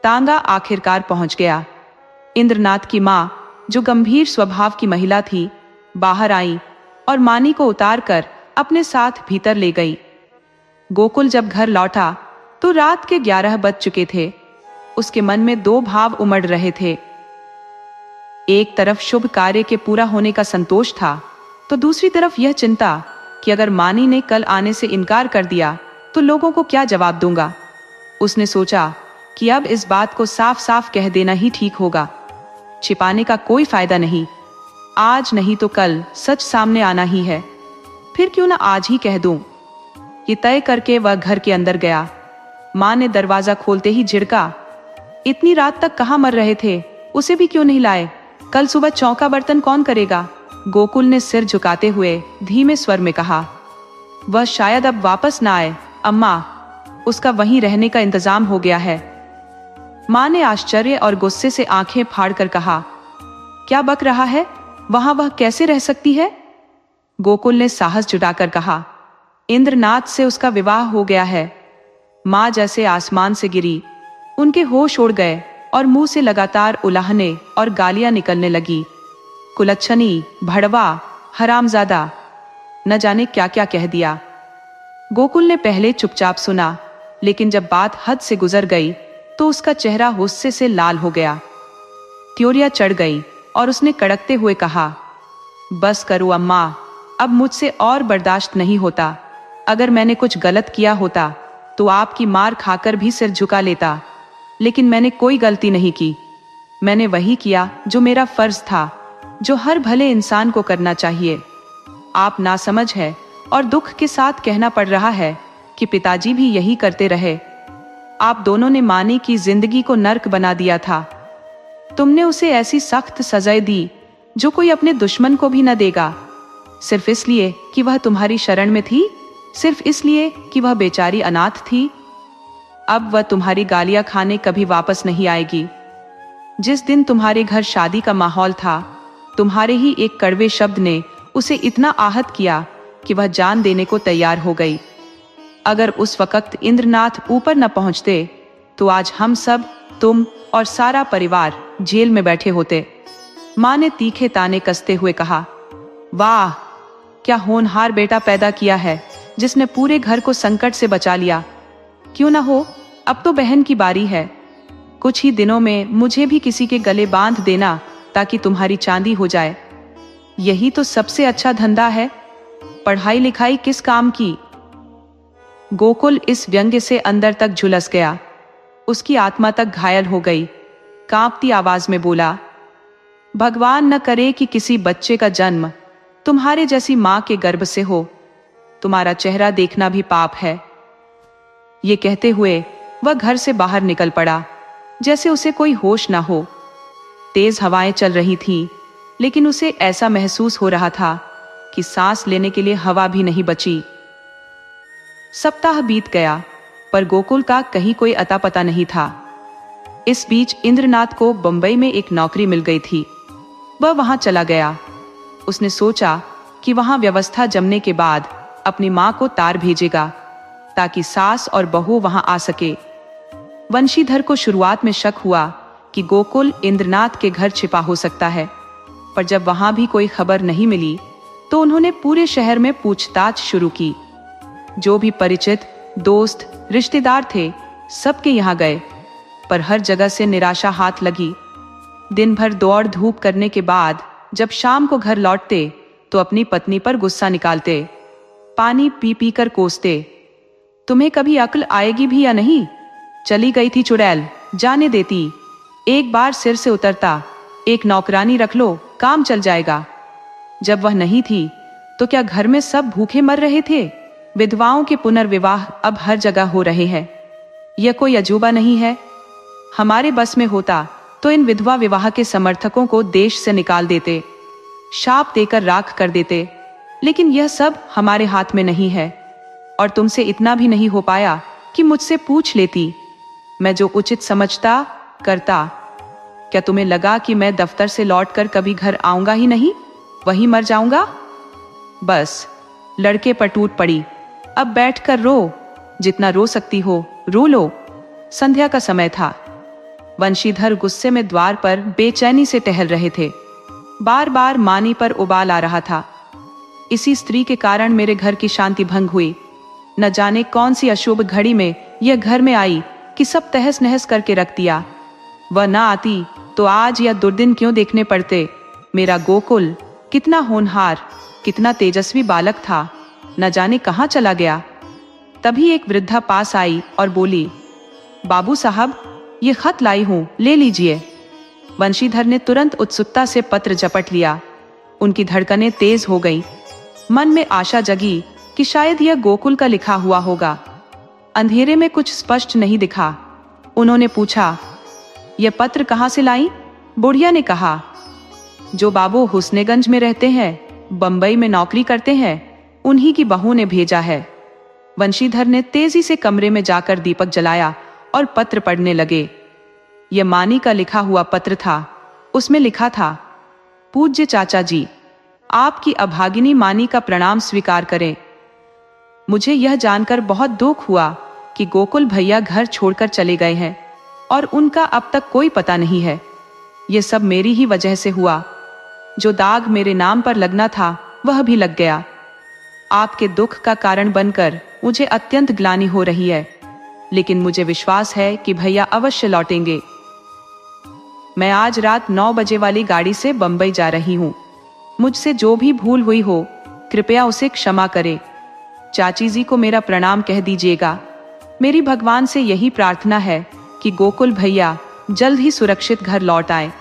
तांगा आखिरकार पहुंच गया। इंद्रनाथ की मां, जो गंभीर स्वभाव की महिला थी, बाहर आई और मानी को उतारकर अपने साथ भीतर ले गई। गोकुल जब घर लौटा तो रात के 11 बज चुके थे। उसके मन में 2 भाव उमड़ रहे थे। एक तरफ शुभ कार्य के पूरा होने का संतोष था, तो दूसरी तरफ यह चिंता कि अगर मानी ने कल आने से इनकार कर दिया तो लोगों को क्या जवाब दूंगा। उसने सोचा कि अब इस बात को साफ साफ कह देना ही ठीक होगा, छिपाने का कोई फायदा नहीं। आज नहीं तो कल सच सामने आना ही है, फिर क्यों ना आज ही कह दूं। ये तय करके वह घर के अंदर गया। मां ने दरवाजा खोलते ही झिड़का, इतनी रात तक कहां मर रहे थे, उसे भी क्यों नहीं लाए? कल सुबह चौका बर्तन कौन करेगा? गोकुल ने सिर झुकाते हुए धीमे स्वर में कहा, वह शायद अब वापस ना आए अम्मा, उसका वहीं रहने का इंतजाम हो गया है। मां ने आश्चर्य और गुस्से से आंखें फाड़कर कहा, क्या बक रहा है? वहां वह कैसे रह सकती है? गोकुल ने साहस जुटाकर कहा, इंद्रनाथ से उसका विवाह हो गया है। मां जैसे आसमान से गिरी, उनके होश उड़ गए और मुंह से लगातार उलाहने और गालियां निकलने लगी। कुलच्छनी, भड़वा, हरामजादा, न जाने क्या क्या कह दिया। गोकुल ने पहले चुपचाप सुना, लेकिन जब बात हद से गुजर गई तो उसका चेहरा गुस्से से लाल हो गया। त्योरियां चढ़ गई और उसने कड़कते हुए कहा, बस करो अम्मा, अब मुझसे और बर्दाश्त नहीं होता। अगर मैंने कुछ गलत किया होता तो आपकी मार खाकर भी सिर झुका लेता, लेकिन मैंने कोई गलती नहीं की। मैंने वही किया जो मेरा फर्ज था, जो हर भले इंसान को करना चाहिए। आप नासमझ है और दुख के साथ कहना पड़ रहा है कि पिताजी भी यही करते रहे। आप दोनों ने मानी की जिंदगी को नर्क बना दिया था। तुमने उसे ऐसी सख्त सजाएं दी जो कोई अपने दुश्मन को भी न देगा, सिर्फ इसलिए कि वह तुम्हारी शरण में थी, सिर्फ इसलिए कि वह बेचारी अनाथ थी। अब वह तुम्हारी गालियां खाने कभी वापस नहीं आएगी। जिस दिन तुम्हारे घर शादी का माहौल था, तुम्हारे ही एक कड़वे शब्द ने उसे इतना आहत किया कि वह जान देने को तैयार हो गई। अगर उस वक्त इंद्रनाथ ऊपर न पहुंचते तो आज हम सब, तुम और सारा परिवार जेल में बैठे होते। मां ने तीखे ताने कसते हुए कहा, वाह, क्या होनहार बेटा पैदा किया है जिसने पूरे घर को संकट से बचा लिया। क्यों ना हो, अब तो बहन की बारी है। कुछ ही दिनों में मुझे भी किसी के गले बांध देना ताकि तुम्हारी चांदी हो जाए। यही तो सबसे अच्छा धंधा है, पढ़ाई लिखाई किस काम की। गोकुल इस व्यंग्य से अंदर तक झुलस गया। उसकी आत्मा तक घायल हो गई। कांपती आवाज में बोला, भगवान न करे कि किसी बच्चे का जन्म तुम्हारे जैसी मां के गर्भ से हो। तुम्हारा चेहरा देखना भी पाप है। ये कहते हुए वह घर से बाहर निकल पड़ा, जैसे उसे कोई होश ना हो। तेज हवाएं चल रही थीं, लेकिन उसे ऐसा महसूस हो रहा था कि सांस लेने के लिए हवा भी नहीं बची। सप्ताह बीत गया, पर गोकुल का कहीं कोई अता पता नहीं था। इस बीच इंद्रनाथ को बंबई में एक नौकरी मिल गई थी। वह वहां चला गया। उसने सोचा कि वहां व्यवस्था जमने के बाद अपनी मां को तार भेजेगा ताकि सास और बहू वहां आ सके। वंशीधर को शुरुआत में शक हुआ कि गोकुल इंद्रनाथ के घर छिपा हो सकता है, पर जब वहां भी कोई खबर नहीं मिली तो उन्होंने पूरे शहर में पूछताछ शुरू की। जो भी परिचित, दोस्त, रिश्तेदार थे, सबके यहाँ गए, पर हर जगह से निराशा हाथ लगी। दिन भर दौड़ धूप करने के बाद जब शाम को घर लौटते तो अपनी पत्नी पर गुस्सा निकालते, पानी पी पी कर कोसते, तुम्हें कभी अक्ल आएगी भी या नहीं? चली गई थी चुड़ैल, जाने देती। एक बार सिर से उतरता, एक नौकरानी रख लो, काम चल जाएगा। जब वह नहीं थी तो क्या घर में सब भूखे मर रहे थे? विधवाओं के पुनर्विवाह अब हर जगह हो रहे हैं। यह कोई अजूबा नहीं है। हमारे बस में होता तो इन विधवा विवाह के समर्थकों को देश से निकाल देते, शाप देकर राख कर देते, लेकिन यह सब हमारे हाथ में नहीं है। और तुमसे इतना भी नहीं हो पाया कि मुझसे पूछ लेती, मैं जो उचित समझता करता। क्या तुम्हें लगा कि मैं दफ्तर से लौटकर कभी घर आऊंगा ही नहीं, वहीं मर जाऊंगा? बस लड़के पर टूट पड़ी, अब बैठकर रो, जितना रो सकती हो रो लो। संध्या का समय था। वंशीधर गुस्से में द्वार पर बेचैनी से टहल रहे थे। बार बार मानी पर उबाल आ रहा था। इसी स्त्री के कारण मेरे घर की शांति भंग हुई। न जाने कौन सी अशुभ घड़ी में यह घर में आई कि सब तहस नहस करके रख दिया। वह ना आती तो आज यह दुर्दिन क्यों देखने पड़ते। मेरा गोकुल कितना होनहार, कितना तेजस्वी बालक था, न जाने कहाँ चला गया। तभी एक वृद्धा पास आई और बोली, बाबू साहब, ये खत लाई हूं, ले लीजिए। वंशीधर ने तुरंत उत्सुकता से पत्र झपट लिया। उनकी धड़कनें तेज हो गईं। मन में आशा जगी कि शायद यह गोकुल का लिखा हुआ होगा। अंधेरे में कुछ स्पष्ट नहीं दिखा। उन्होंने पूछा, यह पत्र कहाँ से लाई? बुढ़िया ने कहा, जो बाबू हुस्नेगंज में रहते हैं, बंबई में नौकरी करते हैं, उन्हीं की बहू ने भेजा है। वंशीधर ने तेजी से कमरे में जाकर दीपक जलाया और पत्र पढ़ने लगे। यह मानी का लिखा हुआ पत्र था। उसमें लिखा था, पूज्य चाचा जी, आपकी अभागिनी मानी का प्रणाम स्वीकार करें। मुझे यह जानकर बहुत दुख हुआ कि गोकुल भैया घर छोड़कर चले गए हैं और उनका अब तक कोई पता नहीं है। यह सब मेरी ही वजह से हुआ। जो दाग मेरे नाम पर लगना था वह भी लग गया। आपके दुख का कारण बनकर मुझे अत्यंत ग्लानि हो रही है, लेकिन मुझे विश्वास है कि भैया अवश्य लौटेंगे। मैं आज रात 9 बजे वाली गाड़ी से बंबई जा रही हूँ। मुझसे जो भी भूल हुई हो, कृपया उसे क्षमा करें। चाची जी को मेरा प्रणाम कह दीजिएगा। मेरी भगवान से यही प्रार्थना है कि गोकुल भैया जल्द ही सुरक्षित घर लौट आए।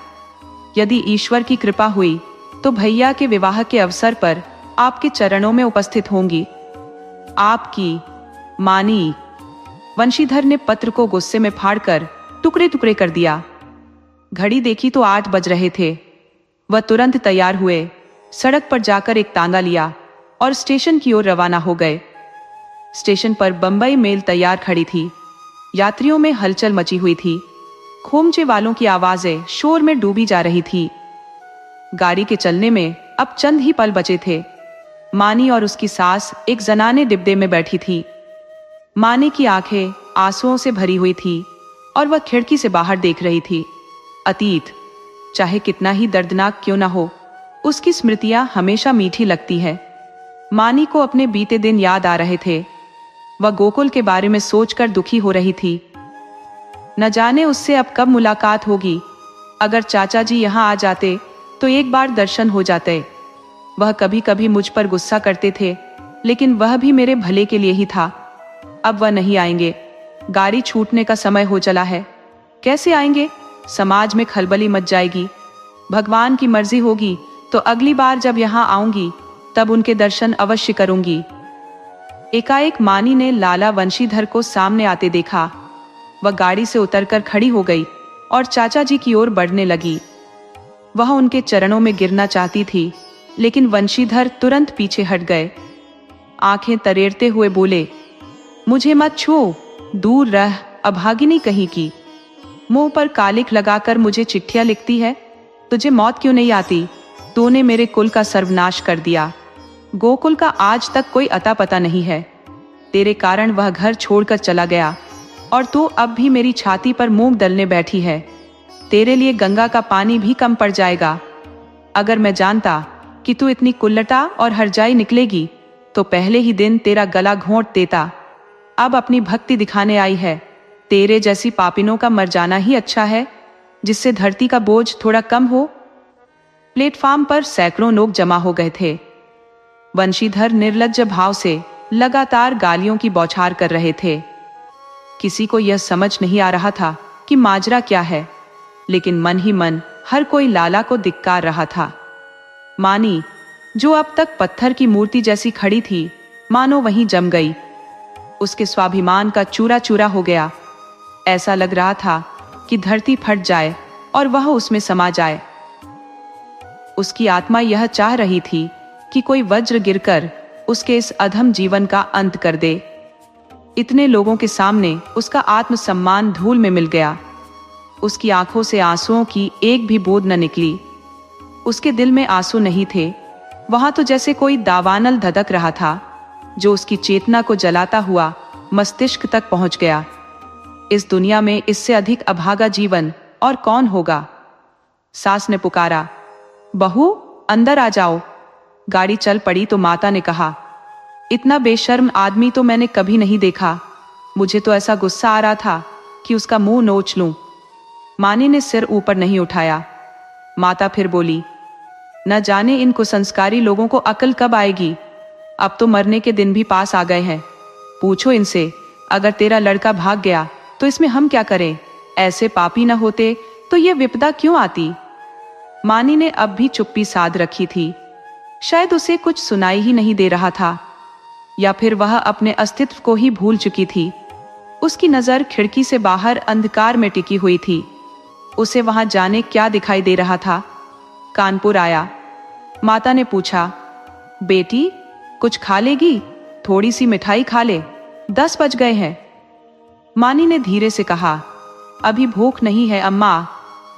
यदि ईश्वर की कृपा हुई तो भैया के विवाह के अवसर पर आपके चरणों में उपस्थित होंगी। आपकी मानी। वंशीधर ने पत्र को गुस्से में फाड़कर टुकड़े टुकड़े कर दिया। घड़ी देखी तो 8 बज रहे थे। वह तुरंत तैयार हुए, सड़क पर जाकर एक तांगा लिया और स्टेशन की ओर रवाना हो गए। स्टेशन पर बंबई मेल तैयार खड़ी थी। यात्रियों में हलचल मची हुई थी। खोमचे वालों की आवाजें शोर में डूबी जा रही थी। गाड़ी के चलने में अब चंद ही पल बचे थे। मानी और उसकी सास एक जनाने डिब्बे में बैठी थी। मानी की आंखें आंसुओं से भरी हुई थी और वह खिड़की से बाहर देख रही थी। अतीत, चाहे कितना ही दर्दनाक क्यों ना हो, उसकी स्मृतियां हमेशा मीठी लगती है। मानी को अपने बीते दिन याद आ रहे थे। वह गोकुल के बारे में सोचकर दुखी हो रही थी। न जाने उससे अब कब मुलाकात होगी। अगर चाचा जी यहाँ आ जाते तो एक बार दर्शन हो जाते। वह कभी कभी मुझ पर गुस्सा करते थे, लेकिन वह भी मेरे भले के लिए ही था। अब वह नहीं आएंगे। गाड़ी छूटने का समय हो चला है। कैसे आएंगे? समाज में खलबली मच जाएगी। भगवान की मर्जी होगी तो अगली बार जब यहाँ आऊंगी तब उनके दर्शन अवश्य करूंगी। एकाएक मानी ने लाला वंशीधर को सामने आते देखा। वह गाड़ी से उतरकर खड़ी हो गई और चाचा जी की ओर बढ़ने लगी। वह उनके चरणों में गिरना चाहती थी, लेकिन वंशीधर तुरंत पीछे हट गए। आंखें तरेरते हुए बोले, मुझे मत छू, दूर रह, अभागिनी कहीं की। मुंह पर कालिख लगाकर मुझे चिट्ठियां लिखती है। तुझे मौत क्यों नहीं आती? तूने मेरे कुल का सर्वनाश कर दिया। गोकुल का आज तक कोई अता पता नहीं है। तेरे कारण वह घर छोड़कर चला गया और तू अब भी मेरी छाती पर मूंग दलने बैठी है। तेरे लिए गंगा का पानी भी कम पड़ जाएगा। अगर मैं जानता कि तू इतनी कुल्लटा और हरजाई निकलेगी तो पहले ही दिन तेरा गला घोंट देता। अब अपनी भक्ति दिखाने आई है। तेरे जैसी पापिनों का मर जाना ही अच्छा है, जिससे धरती का बोझ थोड़ा कम हो। प्लेटफार्म पर सैकड़ों लोग जमा हो गए थे। वंशीधर निर्लज्ज भाव से लगातार गालियों की बौछार कर रहे थे। किसी को यह समझ नहीं आ रहा था कि माजरा क्या है, लेकिन मन ही मन हर कोई लाला को धिक्कार रहा था। मानी, जो अब तक पत्थर की मूर्ति जैसी खड़ी थी, मानो वहीं जम गई। उसके स्वाभिमान का चूरा चूरा हो गया। ऐसा लग रहा था कि धरती फट जाए और वह उसमें समा जाए। उसकी आत्मा यह चाह रही थी कि कोई वज्र गिरकर उसके इस अधम जीवन का अंत कर दे। इतने लोगों के सामने उसका आत्मसम्मान धूल में मिल गया। उसकी आंखों से आंसुओं की एक भी बूंद न निकली। उसके दिल में आंसू नहीं थे। वहां तो जैसे कोई दावानल धधक रहा था, जो उसकी चेतना को जलाता हुआ मस्तिष्क तक पहुंच गया। इस दुनिया में इससे अधिक अभागा जीवन और कौन होगा। सास ने पुकारा, बहू अंदर आ जाओ। गाड़ी चल पड़ी तो माता ने कहा, इतना बेशर्म आदमी तो मैंने कभी नहीं देखा। मुझे तो ऐसा गुस्सा आ रहा था कि उसका मुंह नोच लूं। मानी ने सिर ऊपर नहीं उठाया। माता फिर बोली, न जाने इन कुसंस्कारी लोगों को अकल कब आएगी। अब तो मरने के दिन भी पास आ गए हैं। पूछो इनसे, अगर तेरा लड़का भाग गया तो इसमें हम क्या करें। ऐसे पापी न होते तो ये विपदा क्यों आती। मानी ने अब भी चुप्पी साध रखी थी। शायद उसे कुछ सुनाई ही नहीं दे रहा था, या फिर वह अपने अस्तित्व को ही भूल चुकी थी। उसकी नजर खिड़की से बाहर अंधकार में टिकी हुई थी। उसे वहां जाने क्या दिखाई दे रहा था। कानपुर आया। माता ने पूछा, बेटी कुछ खा लेगी? थोड़ी सी मिठाई खा ले, 10 बज गए हैं। मानी ने धीरे से कहा, अभी भूख नहीं है अम्मा,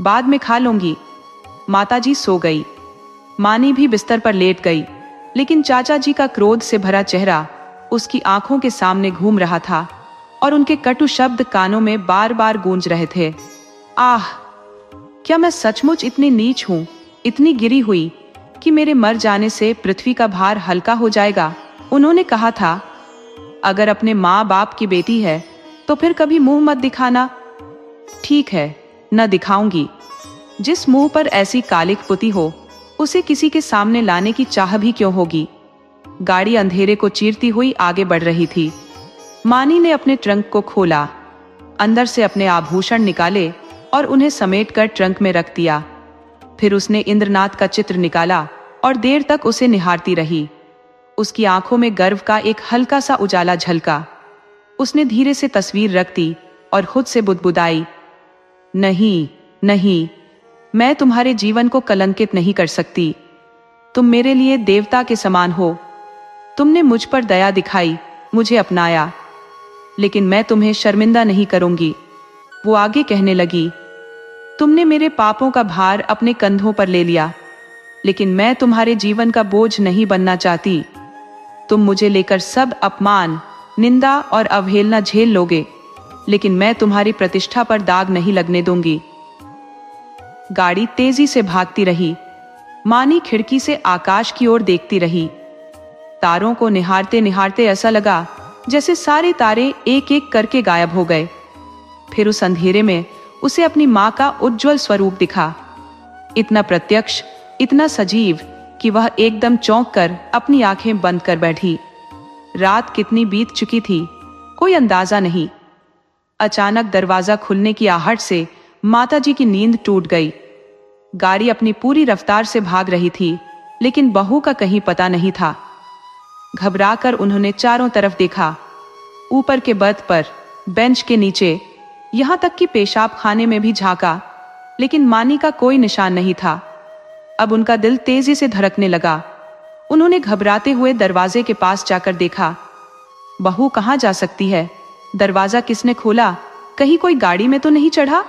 बाद में खा लूंगी। माताजी सो गई। मानी भी बिस्तर पर लेट गई, लेकिन चाचा जी का क्रोध से भरा चेहरा उसकी आंखों के सामने घूम रहा था और उनके कटु शब्द कानों में बार बार गूंज रहे थे। आह, क्या मैं सचमुच इतनी नीच हूं, इतनी गिरी हुई कि मेरे मर जाने से पृथ्वी का भार हल्का हो जाएगा। उन्होंने कहा था, अगर अपने माँ बाप की बेटी है तो फिर कभी मुंह मत दिखाना। ठीक है, न दिखाऊंगी। जिस मुंह पर ऐसी कालिक पुती हो, उसे किसी के सामने लाने की चाह भी क्यों होगी। गाड़ी अंधेरे को चीरती हुई आगे बढ़ रही थी। मानी ने अपने ट्रंक को खोला, अंदर से अपने आभूषण निकाले और उन्हें समेटकर ट्रंक में रख दिया। फिर उसने इंद्रनाथ का चित्र निकाला और देर तक उसे निहारती रही। उसकी आंखों में गर्व का एक हल्का सा उजाला झलका। उसने धीरे से तस्वीर रख दी और खुद से बुदबुदाई, नहीं नहीं, मैं तुम्हारे जीवन को कलंकित नहीं कर सकती। तुम मेरे लिए देवता के समान हो। तुमने मुझ पर दया दिखाई, मुझे अपनाया, लेकिन मैं तुम्हें शर्मिंदा नहीं करूंगी। वो आगे कहने लगी, तुमने मेरे पापों का भार अपने कंधों पर ले लिया, लेकिन मैं तुम्हारे जीवन का बोझ नहीं बनना चाहती। तुम मुझे लेकर सब अपमान, निंदा और अवहेलना झेल लोगे, लेकिन मैं तुम्हारी प्रतिष्ठा पर दाग नहीं लगने दूंगी। गाड़ी तेजी से भागती रही। मानी खिड़की से आकाश की ओर देखती रही। तारों को निहारते निहारते ऐसा लगा जैसे सारे तारे एक एक करके गायब हो गए। फिर उस अंधेरे में उसे अपनी मां का उज्जवल स्वरूप दिखा, इतना प्रत्यक्ष, इतना सजीव कि वह एकदम चौंक कर अपनी आंखें बंद कर बैठी। रात कितनी बीत चुकी थी, कोई अंदाजा नहीं। अचानक दरवाजा खुलने की आहट से माताजी की नींद टूट गई। गाड़ी अपनी पूरी रफ्तार से भाग रही थी, लेकिन बहू का कहीं पता नहीं था। घबराकर उन्होंने चारों तरफ देखा, ऊपर के बर्थ पर, बेंच के नीचे, यहां तक कि पेशाब खाने में भी झांका, लेकिन मानी का कोई निशान नहीं था। अब उनका दिल तेजी से धड़कने लगा। उन्होंने घबराते हुए दरवाजे के पास जाकर देखा। बहू कहां जा सकती है? दरवाजा किसने खोला? कहीं कोई गाड़ी में तो नहीं चढ़ा?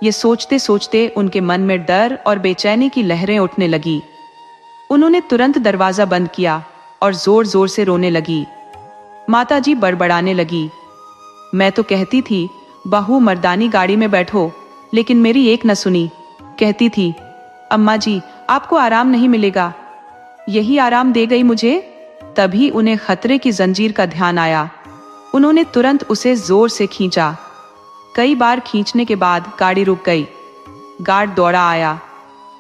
ये सोचते सोचते उनके मन में डर और बेचैनी की लहरें उठने लगी। उन्होंने तुरंत दरवाजा बंद किया और जोर जोर से रोने लगी। माताजी बड़बड़ाने लगी, मैं तो कहती थी बहू मर्दानी गाड़ी में बैठो, लेकिन मेरी एक न सुनी। कहती थी, अम्मा जी आपको आराम नहीं मिलेगा। यही आराम दे गई मुझे। तभी उन्हें खतरे की जंजीर का ध्यान आया। उन्होंने तुरंत उसे जोर से खींचा। कई बार खींचने के बाद गाड़ी रुक गई। गार्ड दौड़ा आया।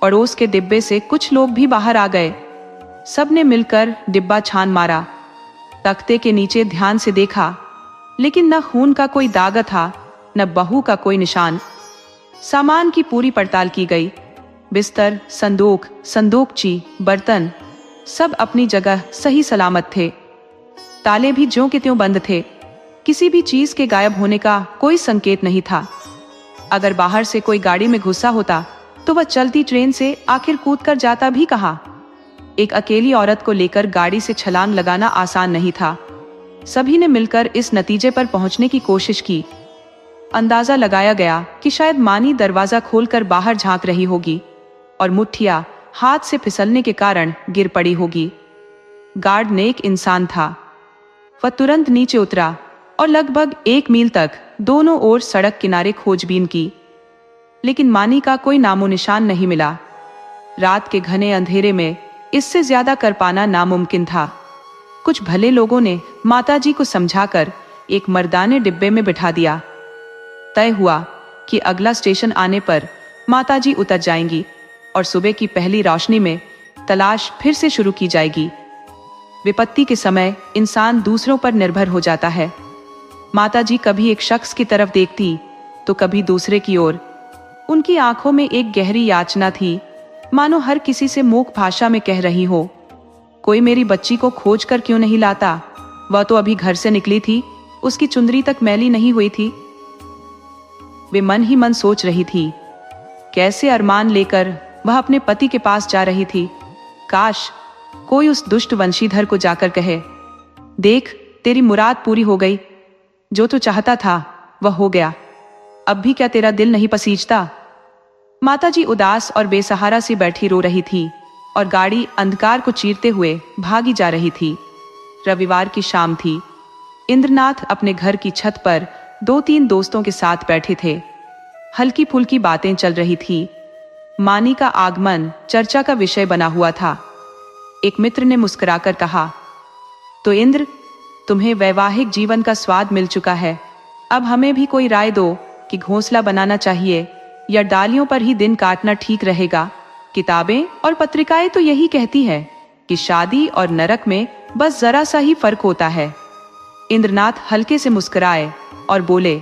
पड़ोस के डिब्बे से कुछ लोग भी बाहर आ गए। सबने मिलकर डिब्बा छान मारा। तख्ते के नीचे ध्यान से देखा, लेकिन न खून का कोई दाग था, न बहू का कोई निशान। सामान की पूरी पड़ताल की गई। बिस्तर, संदूक, संदूकची, बर्तन सब अपनी जगह सही सलामत थे। ताले भी ज्यों के त्यों बंद थे। किसी भी चीज के गायब होने का कोई संकेत नहीं था। अगर बाहर से कोई गाड़ी में घुसा होता तो वह चलती ट्रेन से आखिर कूद कर जाता भी कहाँ। एक अकेली औरत को लेकर गाड़ी से छलांग लगाना आसान नहीं था। सभी ने मिलकर इस नतीजे पर पहुंचने की कोशिश की। अंदाजा लगाया गया कि शायद मानी दरवाजा खोलकर बाहर झांक रही होगी और मुठ्ठियां हाथ से फिसलने के कारण गिर पड़ी होगी। गार्ड नेक इंसान था। वह तुरंत नीचे उतरा और लगभग 1 मील तक दोनों ओर सड़क किनारे खोजबीन की, लेकिन मानी का कोई नामो निशान नहीं मिला। रात के घने अंधेरे में इससे ज्यादा कर पाना नामुमकिन था। कुछ भले लोगों ने माताजी को समझाकर एक मर्दाने डिब्बे में बिठा दिया। तय हुआ कि अगला स्टेशन आने पर माताजी उतर जाएंगी और सुबह की पहली रोशनी में तलाश फिर से शुरू की जाएगी। विपत्ति के समय इंसान दूसरों पर निर्भर हो जाता है। माताजी कभी एक शख्स की तरफ देखती तो कभी दूसरे की ओर। उनकी आंखों में एक गहरी याचना थी, मानो हर किसी से मूक भाषा में कह रही हो, कोई मेरी बच्ची को खोज कर क्यों नहीं लाता? वह तो अभी घर से निकली थी, उसकी चुंदरी तक मैली नहीं हुई थी। वे मन ही मन सोच रही थी, कैसे अरमान लेकर वह अपने पति के पास जा रही थी। काश कोई उस दुष्ट वंशीधर को जाकर कहे, देख तेरी मुराद पूरी हो गई, जो तू चाहता था वह हो गया, अब भी क्या तेरा दिल नहीं पसीजता? माताजी उदास और बेसहारा सी बैठी रो रही थी और गाड़ी अंधकार को चीरते हुए भागी जा रही थी। रविवार की शाम थी। इंद्रनाथ अपने घर की छत पर 2-3 दोस्तों के साथ बैठे थे। हल्की फुल्की बातें चल रही थी। मानी का आगमन चर्चा का विषय बना हुआ था। एक मित्र ने मुस्कुराकर कहा, तो इंद्र, तुम्हें वैवाहिक जीवन का स्वाद मिल चुका है, अब हमें भी कोई राय दो कि घोंसला बनाना चाहिए या डालियों पर ही दिन काटना ठीक रहेगा। किताबें और पत्रिकाएं तो यही कहती है कि शादी और नरक में बस जरा सा ही फर्क होता है। इंद्रनाथ हल्के से मुस्कुराए और बोले,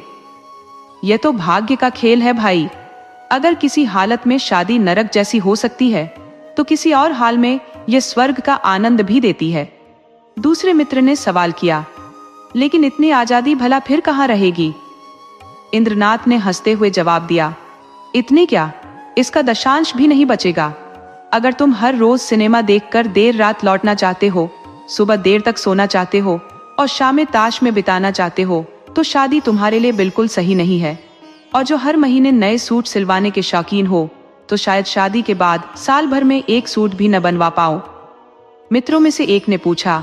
यह तो भाग्य का खेल है भाई। अगर किसी हालत में शादी नरक जैसी हो सकती है तो किसी और हाल में यह स्वर्ग का आनंद भी देती है। दूसरे मित्र ने सवाल किया, लेकिन इतनी आजादी भला फिर कहाँ रहेगी? इंद्रनाथ ने हंसते हुए जवाब दिया, इतनी क्या, इसका दशांश भी नहीं बचेगा। अगर तुम हर रोज सिनेमा देखकर देर रात लौटना चाहते हो, सुबह देर तक सोना चाहते हो और शामें ताश में बिताना चाहते हो, तो शादी तुम्हारे लिए बिल्कुल सही नहीं है। और जो हर महीने नए सूट सिलवाने के शौकीन हो, तो शायद शादी के बाद साल भर में एक सूट भी न बनवा पाओ। मित्रों में से एक ने पूछा,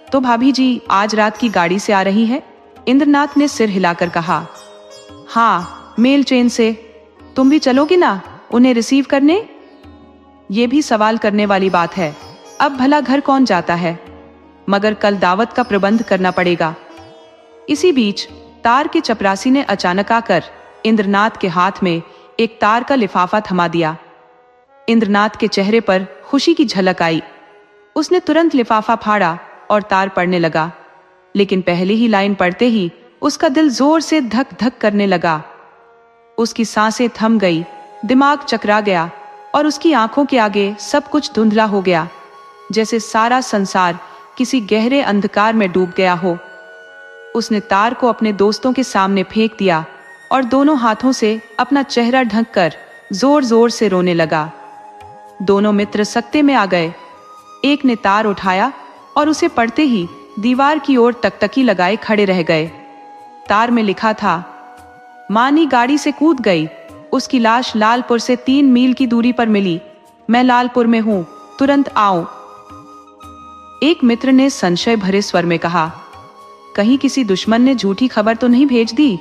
तो भाभी जी आज रात की गाड़ी से आ रही है? इंद्रनाथ ने सिर हिलाकर कहा, हाँ, मेल ट्रेन से। तुम भी चलोगी ना उन्हें रिसीव करने? ये भी सवाल करने वाली बात है। अब भला घर कौन जाता है? मगर कल दावत का प्रबंध करना पड़ेगा। इसी बीच तार के चपरासी ने अचानक आकर इंद्रनाथ के हाथ में एक तार का लिफाफा थमा दिया। इंद्रनाथ के चेहरे पर खुशी की झलक आई। उसने तुरंत लिफाफा फाड़ा और तार पढ़ने लगा, लेकिन पहली ही लाइन पढ़ते ही उसका दिल जोर से धक धक करने लगा। उसकी सांसें थम गई, दिमाग चकरा गया और उसकी आंखों के आगे सब कुछ धुंधला हो गया, जैसे सारा संसार किसी गहरे अंधकार में डूब गया हो। उसने तार को अपने दोस्तों के सामने फेंक दिया और दोनों हाथों से अपना चेहरा ढककर जोर जोर से रोने लगा। दोनों मित्र सकते में आ गए। एक ने तार उठाया और उसे पढ़ते ही दीवार की ओर टकटकी लगाए खड़े रह गए। तार में लिखा था, मानी गाड़ी से कूद गई, उसकी लाश लालपुर से 3 मील की दूरी पर मिली। मैं लालपुर में हूं, तुरंत आओ। एक मित्र ने संशय भरे स्वर में कहा, कहीं किसी दुश्मन ने झूठी खबर तो नहीं भेज दी?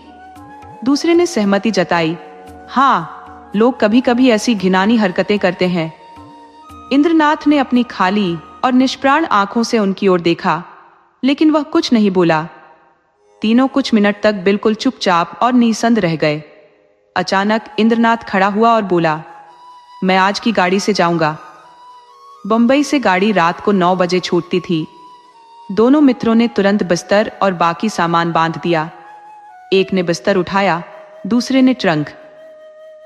दूसरे ने सहमति जताई, हाँ, लोग कभी कभी ऐसी घिनानी हरकतें करते हैं। इंद्रनाथ ने अपनी खाली और निष्प्राण आंखों से उनकी ओर देखा, लेकिन वह कुछ नहीं बोला। तीनों कुछ मिनट तक बिल्कुल चुपचाप और निसंद रह गए। अचानक इंद्रनाथ खड़ा हुआ और बोला, मैं आज की गाड़ी से जाऊंगा। बंबई से गाड़ी रात को 9 बजे छूटती थी। दोनों मित्रों ने तुरंत बिस्तर और बाकी सामान बांध दिया। एक ने बिस्तर उठाया, दूसरे ने ट्रंक।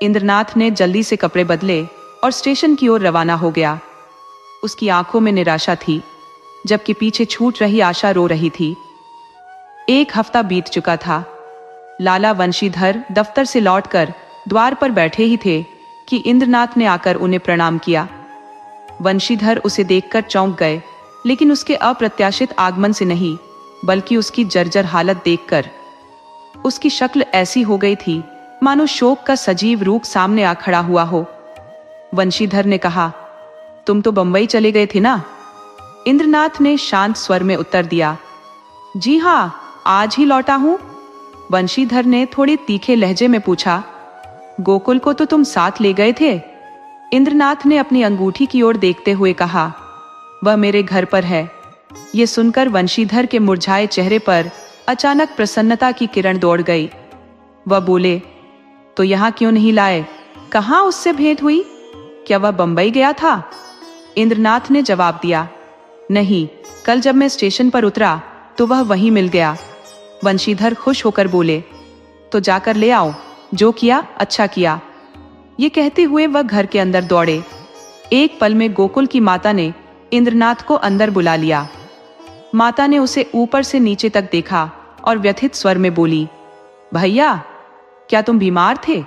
इंद्रनाथ ने जल्दी से कपड़े बदले और स्टेशन की ओर रवाना हो गया। उसकी आंखों में निराशा थी, जबकि पीछे छूट रही आशा रो रही थी। 1 हफ्ता बीत चुका था। लाला वंशीधर दफ्तर से लौटकर द्वार पर बैठे ही थे कि इंद्रनाथ ने आकर उन्हें प्रणाम किया। वंशीधर उसे देखकर चौंक गए, लेकिन उसके अप्रत्याशित आगमन से नहीं, बल्कि उसकी जर्जर हालत देखकर। उसकी शक्ल ऐसी हो गई थी मानो शोक का सजीव रूप सामने आ खड़ा हुआ हो। वंशीधर ने कहा, तुम तो बंबई चले गए थे ना? इंद्रनाथ ने शांत स्वर में उत्तर दिया, जी हां, आज ही लौटा हूं। वंशीधर ने थोड़े तीखे लहजे में पूछा, गोकुल को तो तुम साथ ले गए थे? इंद्रनाथ ने अपनी अंगूठी की ओर देखते हुए कहा, वह मेरे घर पर है। यह सुनकर वंशीधर के मुरझाए चेहरे पर अचानक प्रसन्नता की किरण दौड़ गई। वह बोले, तो यहां क्यों नहीं लाए? कहां उससे भेंट हुई? क्या वह बंबई गया था? इंद्रनाथ ने जवाब दिया, नहीं, कल जब मैं स्टेशन पर उतरा तो वह वहीं मिल गया। वंशीधर खुश होकर बोले, तो जाकर ले आओ। जो किया अच्छा किया। ये कहते हुए वह घर के अंदर दौड़े। एक पल में गोकुल की माता ने इंद्रनाथ को अंदर बुला लिया। माता ने उसे ऊपर से नीचे तक देखा और व्यथित स्वर में बोली, भैया, क्या तुम बीमार थे?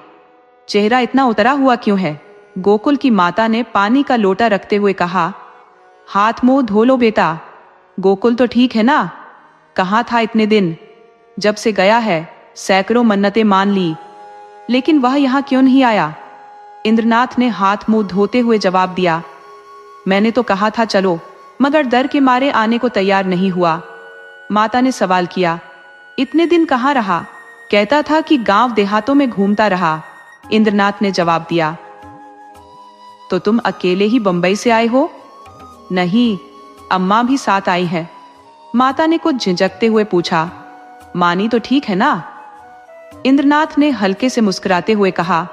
चेहरा इतना उतरा हुआ क्यों है? गोकुल की माता ने पानी का लोटा रखते हुए कहा, हाथ मुंह धो लो बेटा। गोकुल तो ठीक है ना? कहाँ था इतने दिन? जब से गया है सैकड़ों मन्नतें मान ली, लेकिन वह यहाँ क्यों नहीं आया? इंद्रनाथ ने हाथ मुंह धोते हुए जवाब दिया, मैंने तो कहा था चलो, मगर डर के मारे आने को तैयार नहीं हुआ। माता ने सवाल किया, इतने दिन कहाँ रहा? कहता था कि गांव देहातों में घूमता रहा। इंद्रनाथ ने जवाब दिया, तो तुम अकेले ही बंबई से आए हो? नहीं, अम्मा भी साथ आई है। माता ने कुछ झिझकते हुए पूछा, मानी तो ठीक है ना? इंद्रनाथ ने हल्के से मुस्कुराते हुए कहा,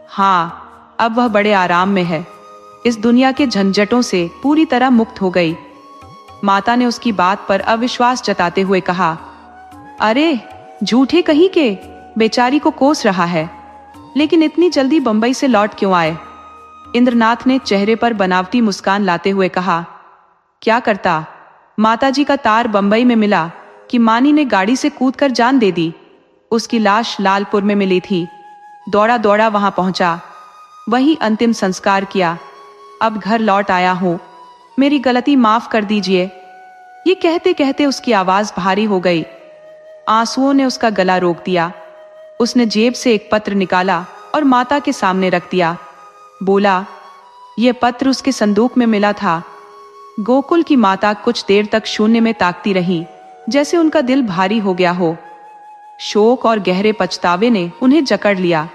हाँ, अब वह बड़े आराम में है। इस दुनिया के झंझटों से पूरी तरह मुक्त हो गई। माता ने उसकी बात पर अविश्वास जताते हुए कहा, अरे झूठे कहीं के, बेचारी को कोस रहा है। लेकिन इतनी जल्दी बंबई से लौट क्यों आए? इंद्रनाथ ने चेहरे पर बनावटी मुस्कान लाते हुए कहा, क्या करता? माताजी का तार बंबई में मिला कि मानी ने गाड़ी से कूदकर जान दे दी। उसकी लाश लालपुर में मिली थी। दौड़ा दौड़ा वहां पहुंचा, वहीं अंतिम संस्कार किया। अब घर लौट आया हूं, मेरी गलती माफ कर दीजिए। ये कहते कहते उसकी आवाज भारी हो गई। आंसुओं ने उसका गला रोक दिया। उसने जेब से एक पत्र निकाला और माता के सामने रख दिया। बोला, यह पत्र उसके संदूक में मिला था। गोकुल की माता कुछ देर तक शून्य में ताकती रही, जैसे उनका दिल भारी हो गया हो। शोक और गहरे पछतावे ने उन्हें जकड़ लिया।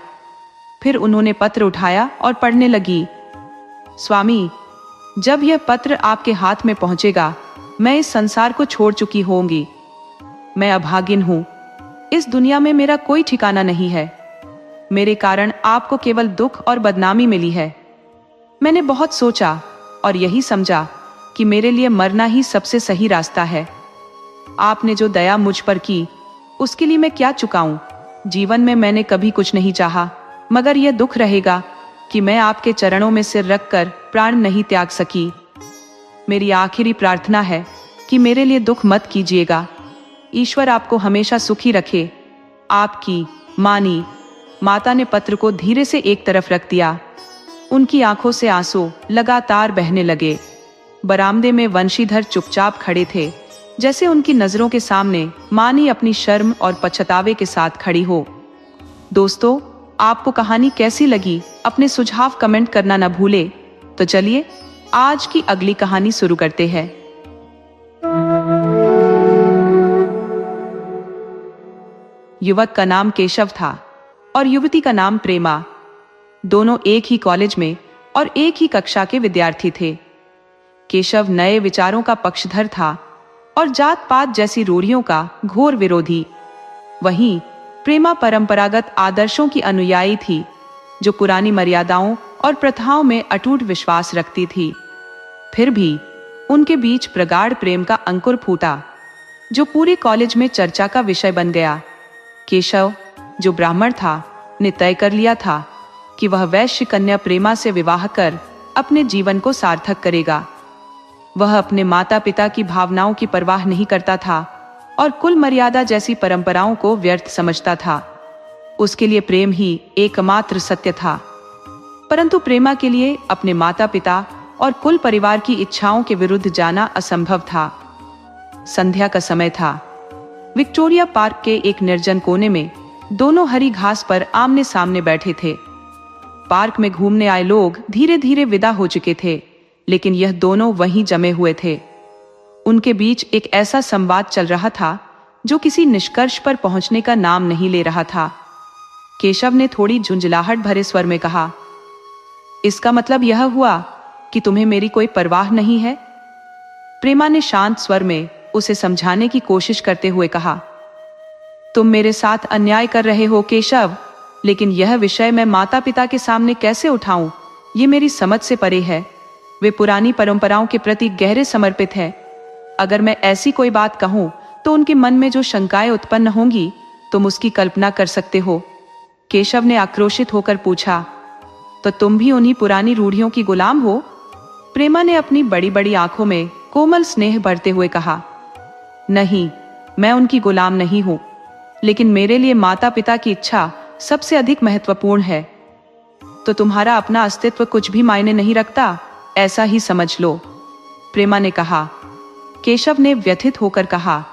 फिर उन्होंने पत्र उठाया और पढ़ने लगी, स्वामी, जब यह पत्र आपके हाथ में पहुंचेगा, मैं इस संसार को छोड़ चुकी होंगी। मैं अभागिन हूं। इस दुनिया में मेरा कोई ठिकाना नहीं है। मेरे कारण आपको केवल दुख और बदनामी मिली है। मैंने बहुत सोचा और यही समझा कि मेरे लिए मरना ही सबसे सही रास्ता है। आपने जो दया मुझ पर की, उसके लिए मैं क्या चुकाऊं? जीवन में मैंने कभी कुछ नहीं चाहा, मगर यह दुख रहेगा कि मैं आपके चरणों में सिर रखकर प्राण नहीं त्याग सकी। मेरी आखिरी प्रार्थना है कि मेरे लिए दुख मत कीजिएगा। ईश्वर आपको हमेशा सुखी रखे। आपकी मानी। माता ने पत्र को धीरे से एक तरफ रख दिया। उनकी आंखों से आंसू लगातार बहने लगे। बरामदे में वंशीधर चुपचाप खड़े थे, जैसे उनकी नजरों के सामने मानी अपनी शर्म और पछतावे के साथ खड़ी हो। दोस्तों, आपको कहानी कैसी लगी? अपने सुझाव कमेंट करना न भूले। तो चलिए आज की अगली कहानी शुरू करते हैं। युवक का नाम केशव था और युवती का नाम प्रेमा। दोनों एक ही कॉलेज में और एक ही कक्षा के विद्यार्थी थे। केशव नए विचारों का पक्षधर था और जात पात जैसी रूढ़ियों का घोर विरोधी। वहीं प्रेमा परंपरागत आदर्शों की अनुयायी थी, जो पुरानी मर्यादाओं और प्रथाओं में अटूट विश्वास रखती थी। फिर भी उनके बीच प्रगाढ़ प्रेम का अंकुर फूटा, जो पूरे कॉलेज में चर्चा का विषय बन गया। केशव, जो ब्राह्मण था, ने तय कर लिया था कि वह वैश्य कन्या प्रेमा से विवाह कर अपने जीवन को सार्थक करेगा। वह अपने माता पिता की भावनाओं की परवाह नहीं करता था और कुल मर्यादा जैसी परंपराओं को व्यर्थ समझता था। उसके लिए प्रेम ही एकमात्र सत्य था। परंतु प्रेमा के लिए अपने माता पिता और कुल परिवार की इच्छाओं के विरुद्ध जाना असंभव था। संध्या का समय था। विक्टोरिया पार्क के एक निर्जन कोने में दोनों हरी घास पर आमने सामने बैठे थे। पार्क में घूमने आए लोग धीरे धीरे विदा हो चुके थे, लेकिन यह दोनों वहीं जमे हुए थे। उनके बीच एक ऐसा संवाद चल रहा था जो किसी निष्कर्ष पर पहुंचने का नाम नहीं ले रहा था। केशव ने थोड़ी झुंझलाहट भरे स्वर में कहा, इसका मतलब यह हुआ कि तुम्हें मेरी कोई परवाह नहीं है? प्रेमा ने शांत स्वर में उसे समझाने की कोशिश करते हुए कहा, तुम मेरे साथ अन्याय कर रहे हो केशव, लेकिन यह विषय मैं माता पिता के सामने कैसे उठाऊं, ये मेरी समझ से परे है। वे पुरानी परंपराओं के प्रति गहरे समर्पित हैं। अगर मैं ऐसी कोई बात कहूं तो उनके मन में जो शंकाएं उत्पन्न होंगी, तुम उसकी कल्पना कर सकते हो। केशव ने आक्रोशित होकर पूछा, तो तुम भी उन्हीं पुरानी रूढ़ियों की गुलाम हो? प्रेमा ने अपनी बड़ी बड़ी आंखों में कोमल स्नेह भरते हुए कहा, नहीं, मैं उनकी गुलाम नहीं हूं, लेकिन मेरे लिए माता पिता की इच्छा सबसे अधिक महत्वपूर्ण है। तो तुम्हारा अपना अस्तित्व कुछ भी मायने नहीं रखता, ऐसा ही समझ लो, प्रेमा ने कहा। केशव ने व्यथित होकर कहा,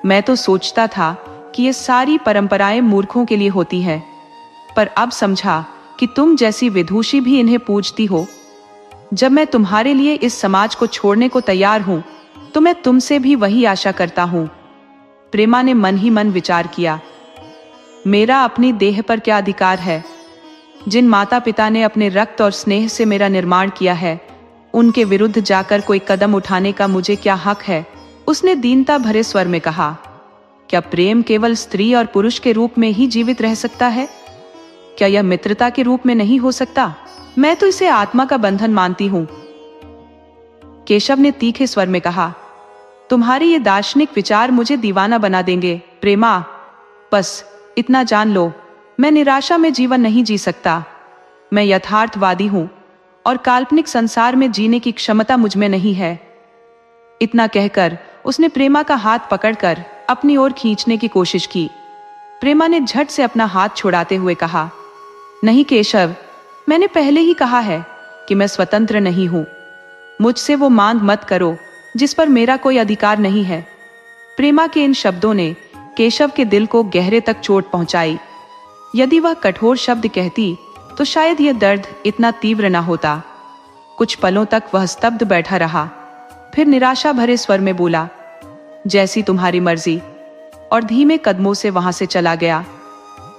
मैं तो सोचता था कि ये सारी परंपराएं मूर्खों के लिए होती हैं, पर अब समझा कि तुम जैसी विदुषी भी इन्हें पूजती हो। जब मैं तुम्हारे लिए इस समाज को छोड़ने को तैयार हूं, तो मैं तुमसे भी वही आशा करता हूं। प्रेमा ने मन ही मन विचार किया, मेरा अपनी देह पर क्या अधिकार है? जिन माता पिता ने अपने रक्त और स्नेह से मेरा निर्माण किया है, उनके विरुद्ध जाकर कोई कदम उठाने का मुझे क्या हक है? उसने दीनता भरे स्वर में कहा, क्या प्रेम केवल स्त्री और पुरुष के रूप में ही जीवित रह सकता है? क्या यह मित्रता के रूप में नहीं हो सकता? मैं तो इसे आत्मा का बंधन मानती हूं। केशव ने तीखे स्वर में कहा, तुम्हारे ये दार्शनिक विचार मुझे दीवाना बना देंगे प्रेमा। बस इतना जान लो, मैं निराशा में जीवन नहीं जी सकता। मैं यथार्थवादी हूं और काल्पनिक संसार में जीने की क्षमता मुझ में नहीं है। इतना कहकर उसने प्रेमा का हाथ पकड़कर अपनी ओर खींचने की कोशिश की। प्रेमा ने झट से अपना हाथ छुड़ाते हुए कहा, नहीं केशव, मैंने पहले ही कहा है कि मैं स्वतंत्र नहीं हूं। मुझसे वो मांग मत करो जिस पर मेरा कोई अधिकार नहीं है। प्रेमा के इन शब्दों ने केशव के दिल को गहरे तक चोट पहुंचाई। यदि वह कठोर शब्द कहती तो शायद यह दर्द इतना तीव्र न होता। कुछ पलों तक वह स्तब्ध बैठा रहा, फिर निराशा भरे स्वर में बोला, जैसी तुम्हारी मर्जी, और धीमे कदमों से वहां से चला गया।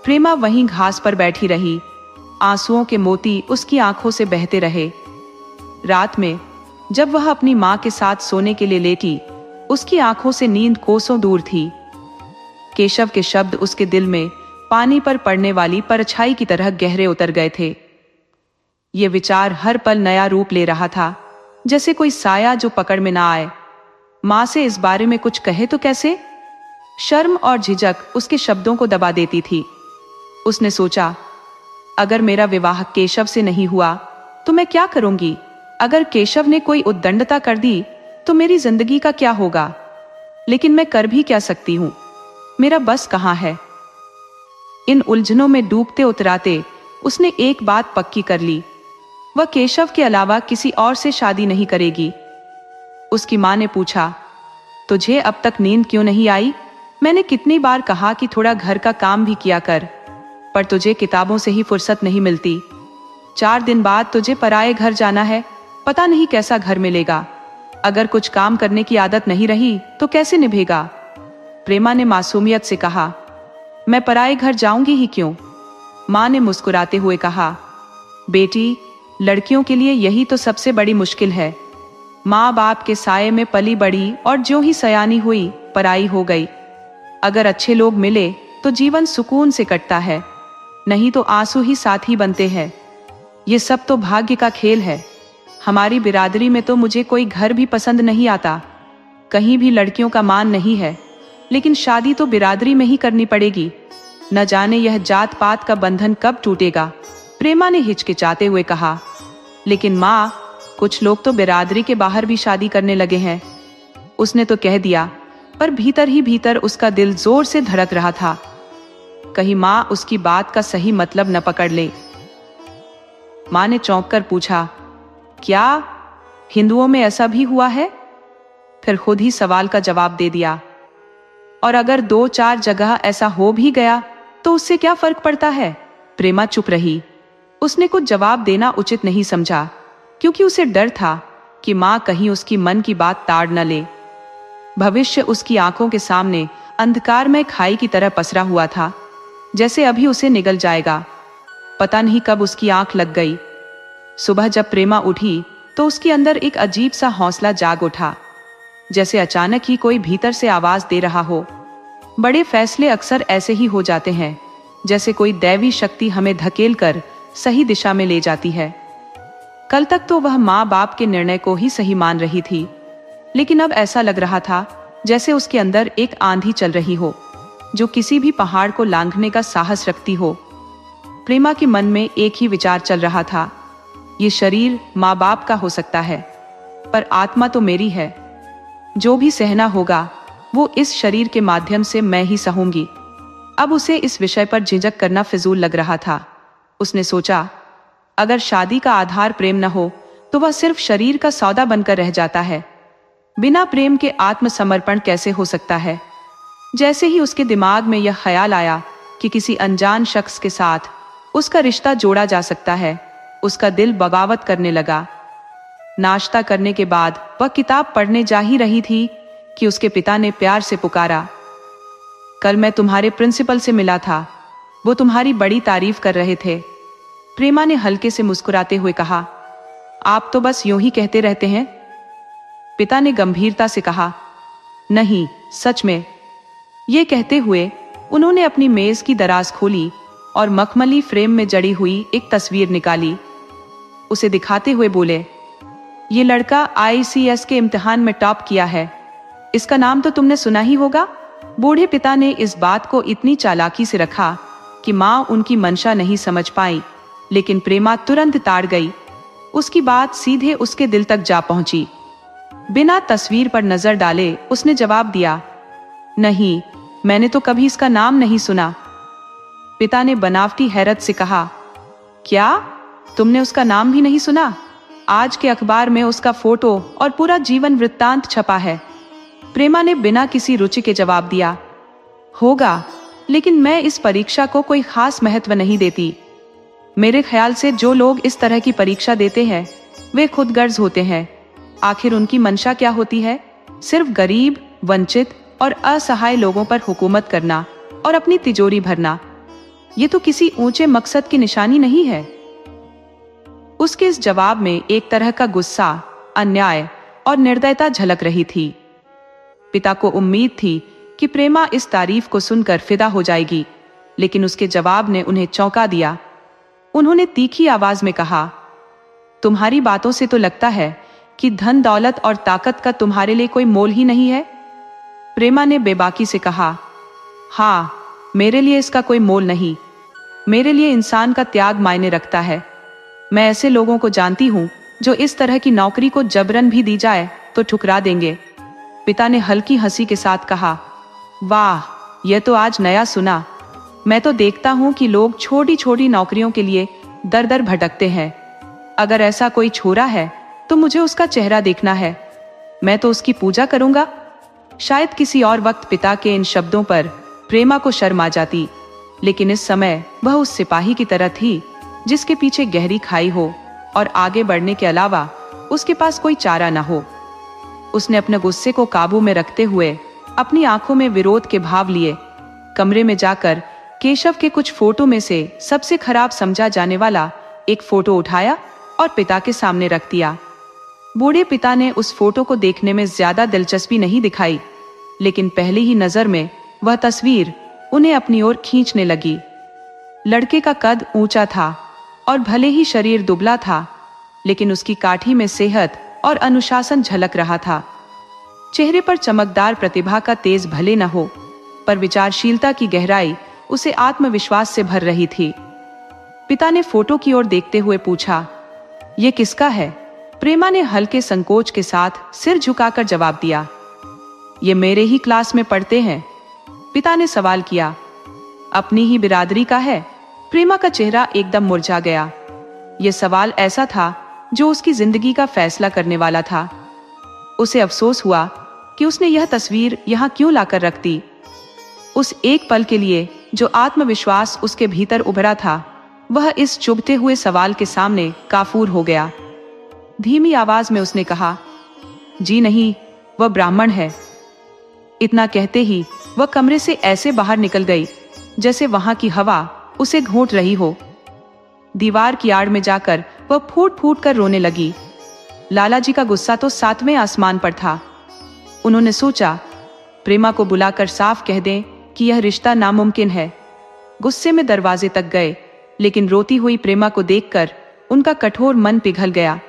प्रेमा वहीं घास पर बैठी रही। आंसुओं के मोती उसकी आंखों से बहते रहे। रात में जब वह अपनी मां के साथ सोने के लिए लेटी, उसकी आंखों से नींद कोसों दूर थी। केशव के शब्द उसके दिल में पानी पर पड़ने वाली परछाई की तरह गहरे उतर गए थे। ये विचार हर पल नया रूप ले रहा था, जैसे कोई साया जो पकड़ में ना आए। मां से इस बारे में कुछ कहे तो कैसे? शर्म और झिझक उसके शब्दों को दबा देती थी। उसने सोचा, अगर मेरा विवाह केशव से नहीं हुआ तो मैं क्या करूंगी? अगर केशव ने कोई उद्दंडता कर दी तो मेरी जिंदगी का क्या होगा? लेकिन मैं कर भी क्या सकती हूं? मेरा बस कहां है? इन उलझनों में डूबते उतराते उसने एक बात पक्की कर ली, वह केशव के अलावा किसी और से शादी नहीं करेगी। उसकी मां ने पूछा, तुझे अब तक नींद क्यों नहीं आई? मैंने कितनी बार कहा कि थोड़ा घर का काम भी किया कर, पर तुझे किताबों से ही फुर्सत नहीं मिलती। 4 दिन बाद तुझे पराये घर जाना है, पता नहीं कैसा घर मिलेगा। अगर कुछ काम करने की आदत नहीं रही तो कैसे निभेगा? प्रेमा ने मासूमियत से कहा, मैं पराये घर जाऊंगी ही क्यों? मां ने मुस्कुराते हुए कहा, बेटी, लड़कियों के लिए यही तो सबसे बड़ी मुश्किल है। माँ बाप के साये में पली बड़ी और जो ही सयानी हुई पराई हो गई। अगर अच्छे लोग मिले तो जीवन सुकून से कटता है, नहीं तो आंसू ही साथी बनते हैं। ये सब तो भाग्य का खेल है। हमारी बिरादरी में तो मुझे कोई घर भी पसंद नहीं आता, कहीं भी लड़कियों का मान नहीं है, लेकिन शादी तो बिरादरी में ही करनी पड़ेगी। न जाने यह जात पात का बंधन कब टूटेगा, प्रेमा ने हिचकिचाते हुए कहा। लेकिन माँ, कुछ लोग तो बिरादरी के बाहर भी शादी करने लगे हैं। उसने तो कह दिया, पर भीतर ही भीतर उसका दिल जोर से धड़क रहा था। कहीं माँ उसकी बात का सही मतलब न पकड़ ले। माँ ने चौंक कर पूछा, क्या हिंदुओं में ऐसा भी हुआ है? फिर खुद ही सवाल का जवाब दे दिया, और अगर 2-4 जगह ऐसा हो भी गया तो उससे क्या फर्क पड़ता है? प्रेमा चुप रही। उसने कुछ जवाब देना उचित नहीं समझा, क्योंकि उसे डर था कि माँ कहीं उसकी मन की बात ताड़ न ले। भविष्य उसकी आंखों के सामने अंधकार में खाई की तरह पसरा हुआ था, जैसे अभी उसे निगल जाएगा। पता नहीं कब उसकी आंख लग गई। सुबह जब प्रेमा उठी तो उसके अंदर एक अजीब सा हौसला जाग उठा, जैसे अचानक ही कोई भीतर से आवाज दे रहा हो। बड़े फैसले अक्सर ऐसे ही हो जाते हैं, जैसे कोई दैवी शक्ति हमें धकेल कर सही दिशा में ले जाती है। कल तक तो वह माँ बाप के निर्णय को ही सही मान रही थी, लेकिन अब ऐसा लग रहा था जैसे उसके अंदर एक आंधी चल रही हो, जो किसी भी पहाड़ को लांघने का साहस रखती हो। प्रेमा के मन में एक ही विचार चल रहा था, ये शरीर माँ बाप का हो सकता है, पर आत्मा तो मेरी है। जो भी सहना होगा वो इस शरीर के माध्यम से मैं ही सहूंगी। अब उसे इस विषय पर झिझक करना फिजूल लग रहा था। उसने सोचा, अगर शादी का आधार प्रेम न हो तो वह सिर्फ शरीर का सौदा बनकर रह जाता है। बिना प्रेम के आत्मसमर्पण कैसे हो सकता है? जैसे ही उसके दिमाग में यह ख्याल आया कि किसी अनजान शख्स के साथ उसका रिश्ता जोड़ा जा सकता है, उसका दिल बगावत करने लगा। नाश्ता करने के बाद वह किताब पढ़ने जा ही रही थी कि उसके पिता ने प्यार से पुकारा, कल मैं तुम्हारे प्रिंसिपल से मिला था, वो तुम्हारी बड़ी तारीफ कर रहे थे। प्रेमा ने हल्के से मुस्कुराते हुए कहा, आप तो बस यूं ही कहते रहते हैं। पिता ने गंभीरता से कहा, नहीं, सच में। ये कहते हुए उन्होंने अपनी मेज की दराज खोली और मखमली फ्रेम में जड़ी हुई एक तस्वीर निकाली। उसे दिखाते हुए बोले, ये लड़का ICS के इम्तिहान में टॉप किया है, इसका नाम तो तुमने सुना ही होगा। बूढ़े पिता ने इस बात को इतनी चालाकी से रखा कि माँ उनकी मंशा नहीं समझ पाई, लेकिन प्रेमा तुरंत ताड़ गई। उसकी बात सीधे उसके दिल तक जा पहुंची। बिना तस्वीर पर नजर डाले उसने जवाब दिया, नहीं, मैंने तो कभी इसका नाम नहीं सुना। पिता ने बनावटी हैरत से कहा, क्या तुमने उसका नाम भी नहीं सुना? आज के अखबार में उसका फोटो और पूरा जीवन वृत्तांत छपा है। प्रेमा ने बिना किसी रुचि के जवाब दिया, होगा, लेकिन मैं इस परीक्षा को कोई खास महत्व नहीं देती। मेरे ख्याल से जो लोग इस तरह की परीक्षा देते हैं वे खुद गर्ज होते हैं। आखिर उनकी मंशा क्या होती है? सिर्फ गरीब, वंचित और असहाय लोगों पर हुकूमत करना और अपनी तिजोरी भरना। ये तो किसी ऊंचे मकसद की निशानी नहीं है। उसके इस जवाब में एक तरह का गुस्सा, अन्याय और निर्दयता झलक रही थी। पिता को उम्मीद थी कि प्रेमा इस तारीफ को सुनकर फिदा हो जाएगी, लेकिन उसके जवाब ने उन्हें चौंका दिया। उन्होंने तीखी आवाज में कहा, तुम्हारी बातों से तो लगता है कि धन दौलत और ताकत का तुम्हारे लिए कोई मोल ही नहीं है। प्रेमा ने बेबाकी से कहा, हाँ, मेरे लिए इसका कोई मोल नहीं। मेरे लिए इंसान का त्याग मायने रखता है। मैं ऐसे लोगों को जानती हूं जो इस तरह की नौकरी को जबरन भी दी जाए तो ठुकरा देंगे। पिता ने हल्की हंसी के साथ कहा, वाह, यह तो आज नया सुना। मैं तो देखता हूं कि लोग छोटी छोटी नौकरियों के लिए दर दर भटकते हैं। अगर ऐसा कोई छोरा है तो मुझे उसका चेहरा देखना है, मैं तो उसकी पूजा करूंगा। शायद किसी और वक्त पिता के इन शब्दों पर प्रेमा को शर्म आ जाती, लेकिन इस समय वह उस सिपाही की तरह थी जिसके पीछे गहरी खाई हो और आगे बढ़ने के अलावा उसके पास कोई चारा न हो। उसने अपने गुस्से को काबू में रखते हुए अपनी आंखों में विरोध के भाव लिए कमरे में जाकर केशव के कुछ फोटो में से सबसे खराब समझा जाने वाला एक फोटो उठाया और पिता के सामने रख दिया। बूढ़े पिता ने उस फोटो को देखने में ज्यादा दिलचस्पी नहीं दिखाई, लेकिन पहली ही नजर में वह तस्वीर उन्हें अपनी ओर खींचने लगी। लड़के का कद ऊंचा था और भले ही शरीर दुबला था, लेकिन उसकी काठी में सेहत और अनुशासन झलक रहा था। चेहरे पर चमकदार प्रतिभा का तेज भले न हो, पर विचारशीलता की गहराई उसे आत्मविश्वास से भर रही थी। पिता ने फोटो की ओर देखते हुए पूछा, "यह किसका है?" प्रेमा ने हल्के संकोच के साथ सिर झुकाकर जवाब दिया, "ये मेरे ही क्लास में पढ़ते हैं।" पिता ने सवाल किया, "अपनी ही बिरादरी का है?" प्रेमा का चेहरा एकदम मुरझा गया। यह सवाल ऐसा था जो उसकी जिंदगी का फैसला करने वाला था। उसे अफसोस हुआ कि उसने यह तस्वीर यहाँ क्यों लाकर रख दी। उस एक पल के लिए जो आत्मविश्वास उसके भीतर उभरा था, वह इस चुभते हुए सवाल के सामने काफूर हो गया। धीमी आवाज में उसने कहा, "जी नहीं, वह ब्राह्मण है।" इतना कहते ही वह कमरे से ऐसे बाहर निकल गई जैसे वहां की हवा उसे घोंट रही हो। दीवार की आड़ में जाकर वह फूट फूट कर रोने लगी। लालाजी का गुस्सा तो 7वें आसमान पर था। उन्होंने सोचा, प्रेमा को बुलाकर साफ कह दें कि यह रिश्ता नामुमकिन है। गुस्से में दरवाजे तक गए, लेकिन रोती हुई प्रेमा को देखकर उनका कठोर मन पिघल गया।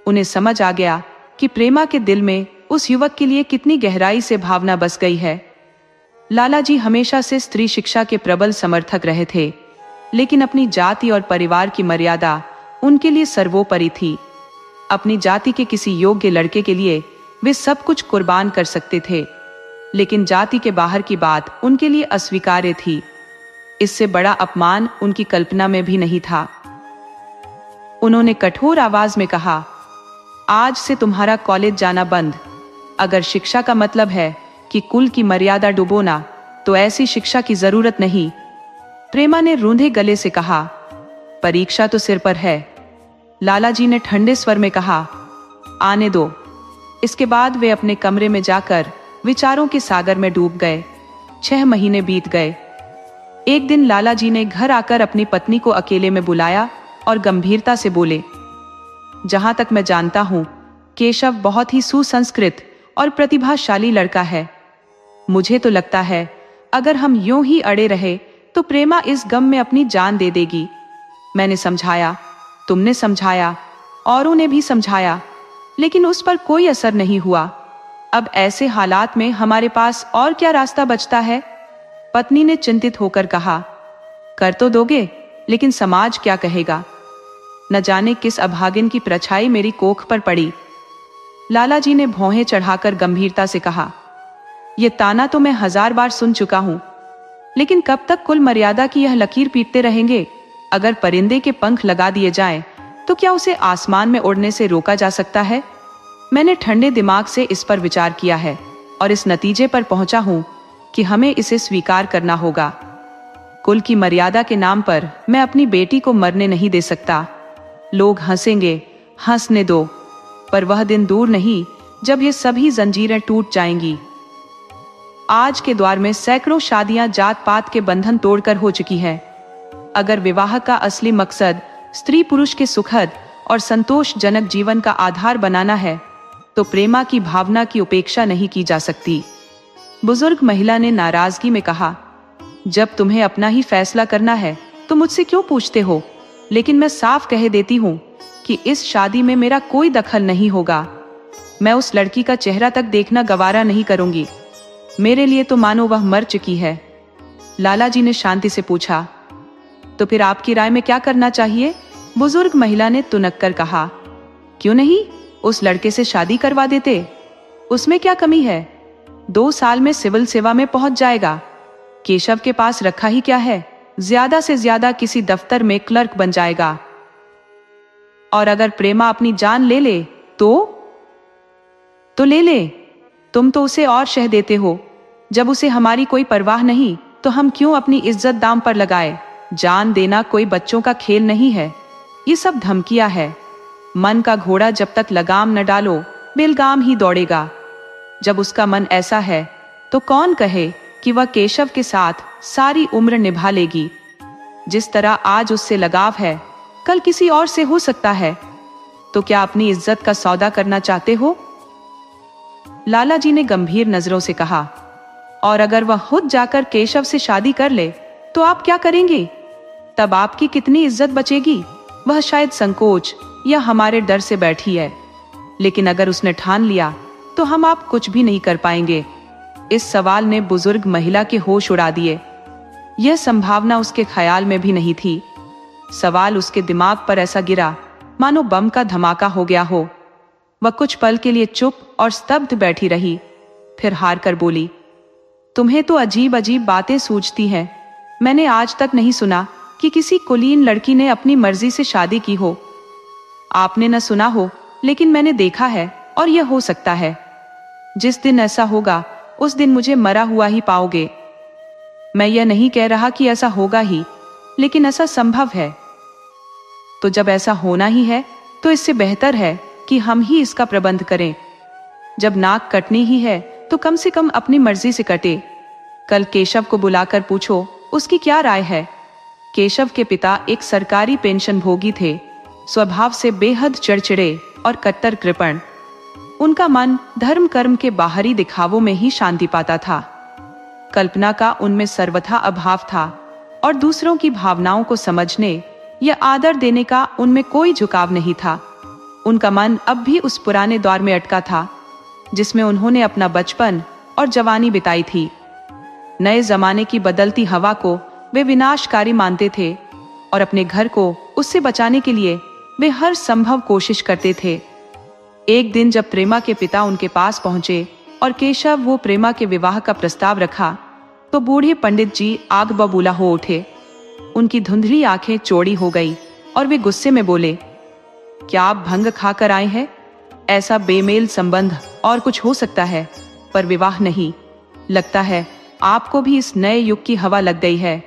उन्हें समझ आ गया कि प्रेमा के दिल में उस युवक के लिए कितनी गहराई से भावना बस गई है। लालाजी हमेशा से स्त्री शिक्षा के प्रबल समर्थक रहे थे, लेकिन अपनी जाति और परिवार की मर्यादा उनके लिए सर्वोपरि थी। अपनी जाति के किसी योग्य लड़के के लिए वे सब कुछ कुर्बान कर सकते थे, लेकिन जाति के बाहर की बात उनके लिए अस्वीकार्य थी। इससे बड़ा अपमान उनकी कल्पना में भी नहीं था। उन्होंने कठोर आवाज में कहा, "आज से तुम्हारा कॉलेज जाना बंद। अगर शिक्षा का मतलब है कि कुल की मर्यादा डुबोना, तो ऐसी शिक्षा की जरूरत नहीं।" प्रेमा ने रूंधे गले से कहा, "परीक्षा तो सिर पर है।" लालाजी ने ठंडे स्वर में कहा, "आने दो।" इसके बाद वे अपने कमरे में जाकर विचारों के सागर में डूब गए। 6 महीने बीत गए। एक दिन लालाजी ने घर आकर अपनी पत्नी को अकेले में बुलाया और गंभीरता से बोले, "जहां तक मैं जानता हूं, केशव बहुत ही सुसंस्कृत और प्रतिभाशाली लड़का है। मुझे तो लगता है अगर हम यूं ही अड़े रहे तो प्रेमा इस गम में अपनी जान दे देगी। मैंने समझाया, तुमने समझाया, औरों ने भी समझाया, लेकिन उस पर कोई असर नहीं हुआ। अब ऐसे हालात में हमारे पास और क्या रास्ता बचता है?" पत्नी ने चिंतित होकर कहा, "कर तो दोगे, लेकिन समाज क्या कहेगा? न जाने किस अभागिन की परछाई मेरी कोख पर पड़ी।" लालाजी ने भौहें चढ़ाकर गंभीरता से कहा, "यह ताना तो मैं 1000 बार सुन चुका हूं, लेकिन कब तक कुल मर्यादा की यह लकीर पीटते रहेंगे? अगर परिंदे के पंख लगा दिए जाएं, तो क्या उसे आसमान में उड़ने से रोका जा सकता है? मैंने ठंडे दिमाग से इस पर विचार किया है और इस नतीजे पर पहुंचा हूं कि हमें इसे स्वीकार करना होगा। कुल की मर्यादा के नाम पर मैं अपनी बेटी को मरने नहीं दे सकता। लोग हंसेंगे, हंसने दो, पर वह दिन दूर नहीं जब ये सभी जंजीरें टूट जाएंगी। आज के दौर में सैकड़ों शादियां जात पात के बंधन तोड़कर हो चुकी हैं। अगर विवाह का असली मकसद स्त्री पुरुष के सुखद और संतोषजनक जीवन का आधार बनाना है, तो प्रेमा की भावना की उपेक्षा नहीं की जा सकती। बुजुर्ग महिला ने नाराजगी में कहा, "जब तुम्हें अपना ही फैसला करना है तो मुझसे क्यों पूछते हो? लेकिन मैं साफ कह देती हूँ कि इस शादी में मेरा कोई दखल नहीं होगा। मैं उस लड़की का चेहरा तक देखना गवारा नहीं करूंगी। मेरे लिए तो मानो वह मर चुकी है।" लालाजी ने शांति से पूछा, "तो फिर आपकी राय में क्या करना चाहिए?" बुजुर्ग महिला ने तुनक कर कहा, "क्यों नहीं उस लड़के से शादी करवा देते? उसमें क्या कमी है? 2 साल में सिविल सेवा में पहुंच जाएगा। केशव के पास रखा ही क्या है? ज्यादा से ज्यादा किसी दफ्तर में क्लर्क बन जाएगा। और अगर प्रेमा अपनी जान ले ले तो ले ले। तुम तो उसे और शह देते हो। जब उसे हमारी कोई परवाह नहीं, तो हम क्यों अपनी इज्जत दांव पर लगाए? जान देना कोई बच्चों का खेल नहीं है। ये सब धमकियां है। मन का घोड़ा जब तक लगाम न डालो, बेलगाम ही दौड़ेगा। जब उसका मन ऐसा है, तो कौन कहे कि वह केशव के साथ सारी उम्र निभा लेगी? जिस तरह आज उससे लगाव है, कल किसी और से हो सकता है। तो क्या अपनी इज्जत का सौदा करना चाहते हो? लाला जी ने गंभीर नजरों से कहा। और अगर वह खुद जाकर केशव से शादी कर ले तो आप क्या करेंगे? तब आपकी कितनी इज्जत बचेगी? वह शायद संकोच या हमारे डर से बैठी है, लेकिन अगर उसने ठान लिया तो हम आप कुछ भी नहीं कर पाएंगे। इस सवाल ने बुजुर्ग महिला के होश उड़ा दिए। यह संभावना उसके ख्याल में भी नहीं थी। सवाल उसके दिमाग पर ऐसा गिरा मानो बम का धमाका हो गया हो। वह कुछ पल के लिए चुप और स्तब्ध बैठी रही, फिर हार कर बोली, तुम्हें तो अजीब अजीब बातें सूझती हैं। मैंने आज तक नहीं सुना कि किसी कुलीन लड़की ने अपनी मर्जी से शादी की हो। आपने न सुना हो, लेकिन मैंने देखा है, और यह हो सकता है। जिस दिन ऐसा होगा उस दिन मुझे मरा हुआ ही पाओगे। मैं यह नहीं कह रहा कि ऐसा होगा ही, लेकिन ऐसा संभव है। तो जब ऐसा होना ही है तो इससे बेहतर है कि हम ही इसका प्रबंध करें। जब नाक कटनी ही है तो कम से कम अपनी मर्जी से कटे। कल केशव को बुलाकर पूछो उसकी क्या राय है। केशव के पिता एक सरकारी पेंशन भोगी थे, स्वभाव से बेहद चिड़चिड़े और कट्टर कृपण। उनका मन धर्म कर्म के बाहरी दिखावों में ही शांति पाता था। कल्पना का उनमें सर्वथा अभाव था, और दूसरों की भावनाओं को समझने या आदर देने का उनमें कोई झुकाव नहीं था। उनका मन अब भी उस पुराने दौर में अटका था जिसमें उन्होंने अपना बचपन और जवानी बिताई थी। नए जमाने की बदलती हवा को वे विनाशकारी मानते थे, और अपने घर को उससे बचाने के लिए वे हर संभव कोशिश करते थे। एक दिन जब प्रेमा के पिता उनके पास पहुंचे और केशव वो प्रेमा के विवाह का प्रस्ताव रखा, तो बूढ़े पंडित जी आग बबूला हो उठे। उनकी धुंधली आंखें चौड़ी हो गई और वे गुस्से में बोले, क्या आप भंग खाकर आए हैं? ऐसा बेमेल संबंध और कुछ हो सकता है, पर विवाह नहीं। लगता है आपको भी इस नए युग की हवा लग गई है।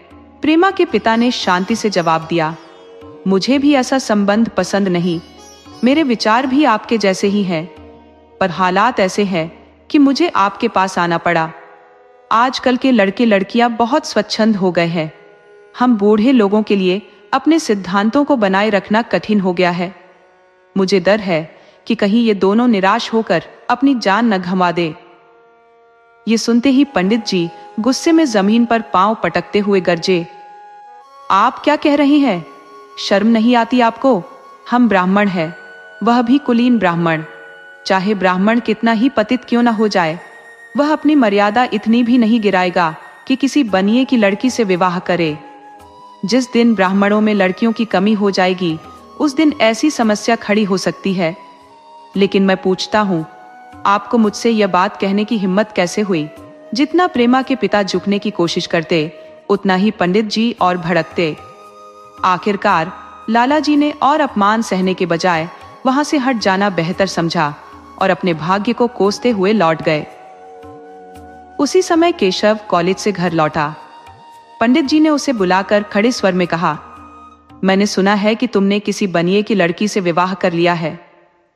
प्रेमा के पिता ने शांति से जवाब दिया, मुझे भी ऐसा संबंध पसंद नहीं। मेरे विचार भी आपके जैसे ही हैं, पर हालात ऐसे हैं कि मुझे आपके पास आना पड़ा। आजकल के लड़के लड़कियां बहुत स्वच्छंद हो गए हैं। हम बूढ़े लोगों के लिए अपने सिद्धांतों को बनाए रखना कठिन हो गया है। मुझे डर है कि कहीं ये दोनों निराश होकर अपनी जान न गंवा दे। ये सुनते ही पंडित जी गुस्से में जमीन पर पांव पटकते हुए गरजे, आप क्या कह रही हैं? शर्म नहीं आती आपको? हम ब्राह्मण हैं, वह भी कुलीन ब्राह्मण। चाहे ब्राह्मण कितना ही पतित क्यों न हो जाए, वह अपनी मर्यादा इतनी भी नहीं गिराएगा कि किसी बनिए की लड़की से विवाह करे। जिस दिन ब्राह्मणों में लड़कियों की कमी हो जाएगी, उस दिन ऐसी समस्या खड़ी हो सकती है। लेकिन मैं पूछता हूँ, आपको मुझसे यह बात कहने की हिम्मत कैसे हुई? जितना प्रेमा के पिता झुकने की कोशिश करते, उतना ही पंडित जी और भड़कते। आखिरकार लाला जी ने और अपमान सहने के बजाय वहां से हट जाना बेहतर समझा और अपने भाग्य को कोसते हुए लौट गए। उसी समय केशव कॉलेज से घर लौटा। पंडित जी ने उसे बुलाकर खड़े स्वर में कहा, मैंने सुना है कि तुमने किसी बनिए की लड़की से विवाह कर लिया है।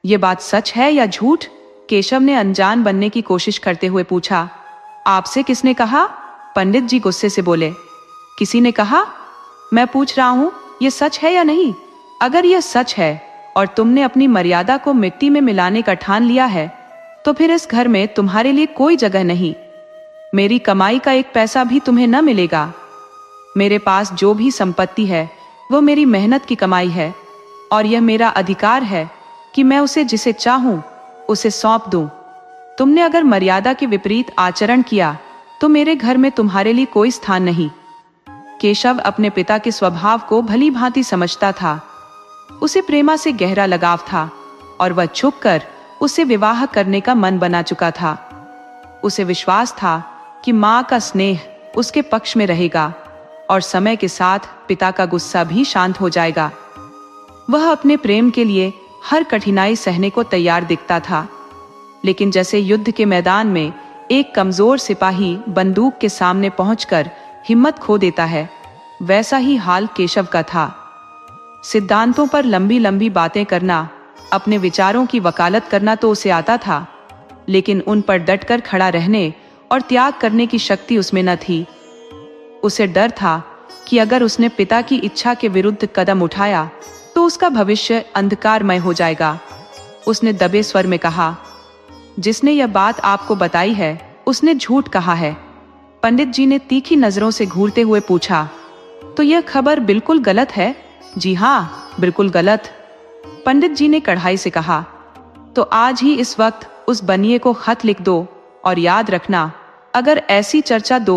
ये बात सच है या झूठ? केशव ने अनजान बनने की कोशिश करते हुए पूछा। आपसे किसने कहा? पंडित जी गुस्से से बोले। किसी ने कहा? मैं पूछ रहा हूं, ये सच है या नहीं? अगर यह सच है और तुमने अपनी मर्यादा को मिट्टी में मिलाने का ठान लिया है, तो फिर इस घर में तुम्हारे लिए कोई जगह नहीं। मेरी कमाई का एक पैसा भी तुम्हें न मिलेगा। मेरे पास जो भी संपत्ति है वो मेरी मेहनत की कमाई है, और यह मेरा अधिकार है कि मैं उसे जिसे चाहूं उसे सौंप दूं। तुमने अगर मर्यादा के विपरीत आचरण किया तो मेरे घर में तुम्हारे लिए कोई स्थान नहीं। केशव अपने पिता के स्वभाव को भली भांति समझता था। उसे प्रेमा से गहरा लगाव था और वह छुपकर उसे विवाह करने का मन बना चुका था। उसे विश्वास था कि मां का स्नेह उसके पक्ष में रहेगा और समय के साथ पिता का गुस्सा भी शांत हो जाएगा। वह अपने प्रेम के लिए हर कठिनाई सहने को तैयार दिखता था, लेकिन जैसे युद्ध के मैदान में एक कमजोर सिपाही बंदूक के सामने पहुंचकर हिम्मत खो देता है, वैसा ही हाल केशव का था। सिद्धांतों पर लंबी लंबी बातें करना, अपने विचारों की वकालत करना तो उसे आता था, लेकिन उन पर डटकर खड़ा रहने और त्याग करने की शक्ति उसमें न थी। उसे डर था कि अगर उसने पिता की इच्छा के विरुद्ध कदम उठाया तो तो उसका भविष्य अंधकारमय हो जाएगा। उसने दबे स्वर में कहा, जिसने यह बात आपको बताई है उसने झूठ कहा है। पंडित जी ने तीखी नजरों से घूरते हुए पूछा, तो यह खबर बिल्कुल गलत है? जी हाँ, बिल्कुल गलत। पंडित जी ने कढ़ाई से कहा, तो आज ही इस वक्त उस बनिए को खत लिख दो और याद रखना, अगर ऐसी चर्चा दोबारा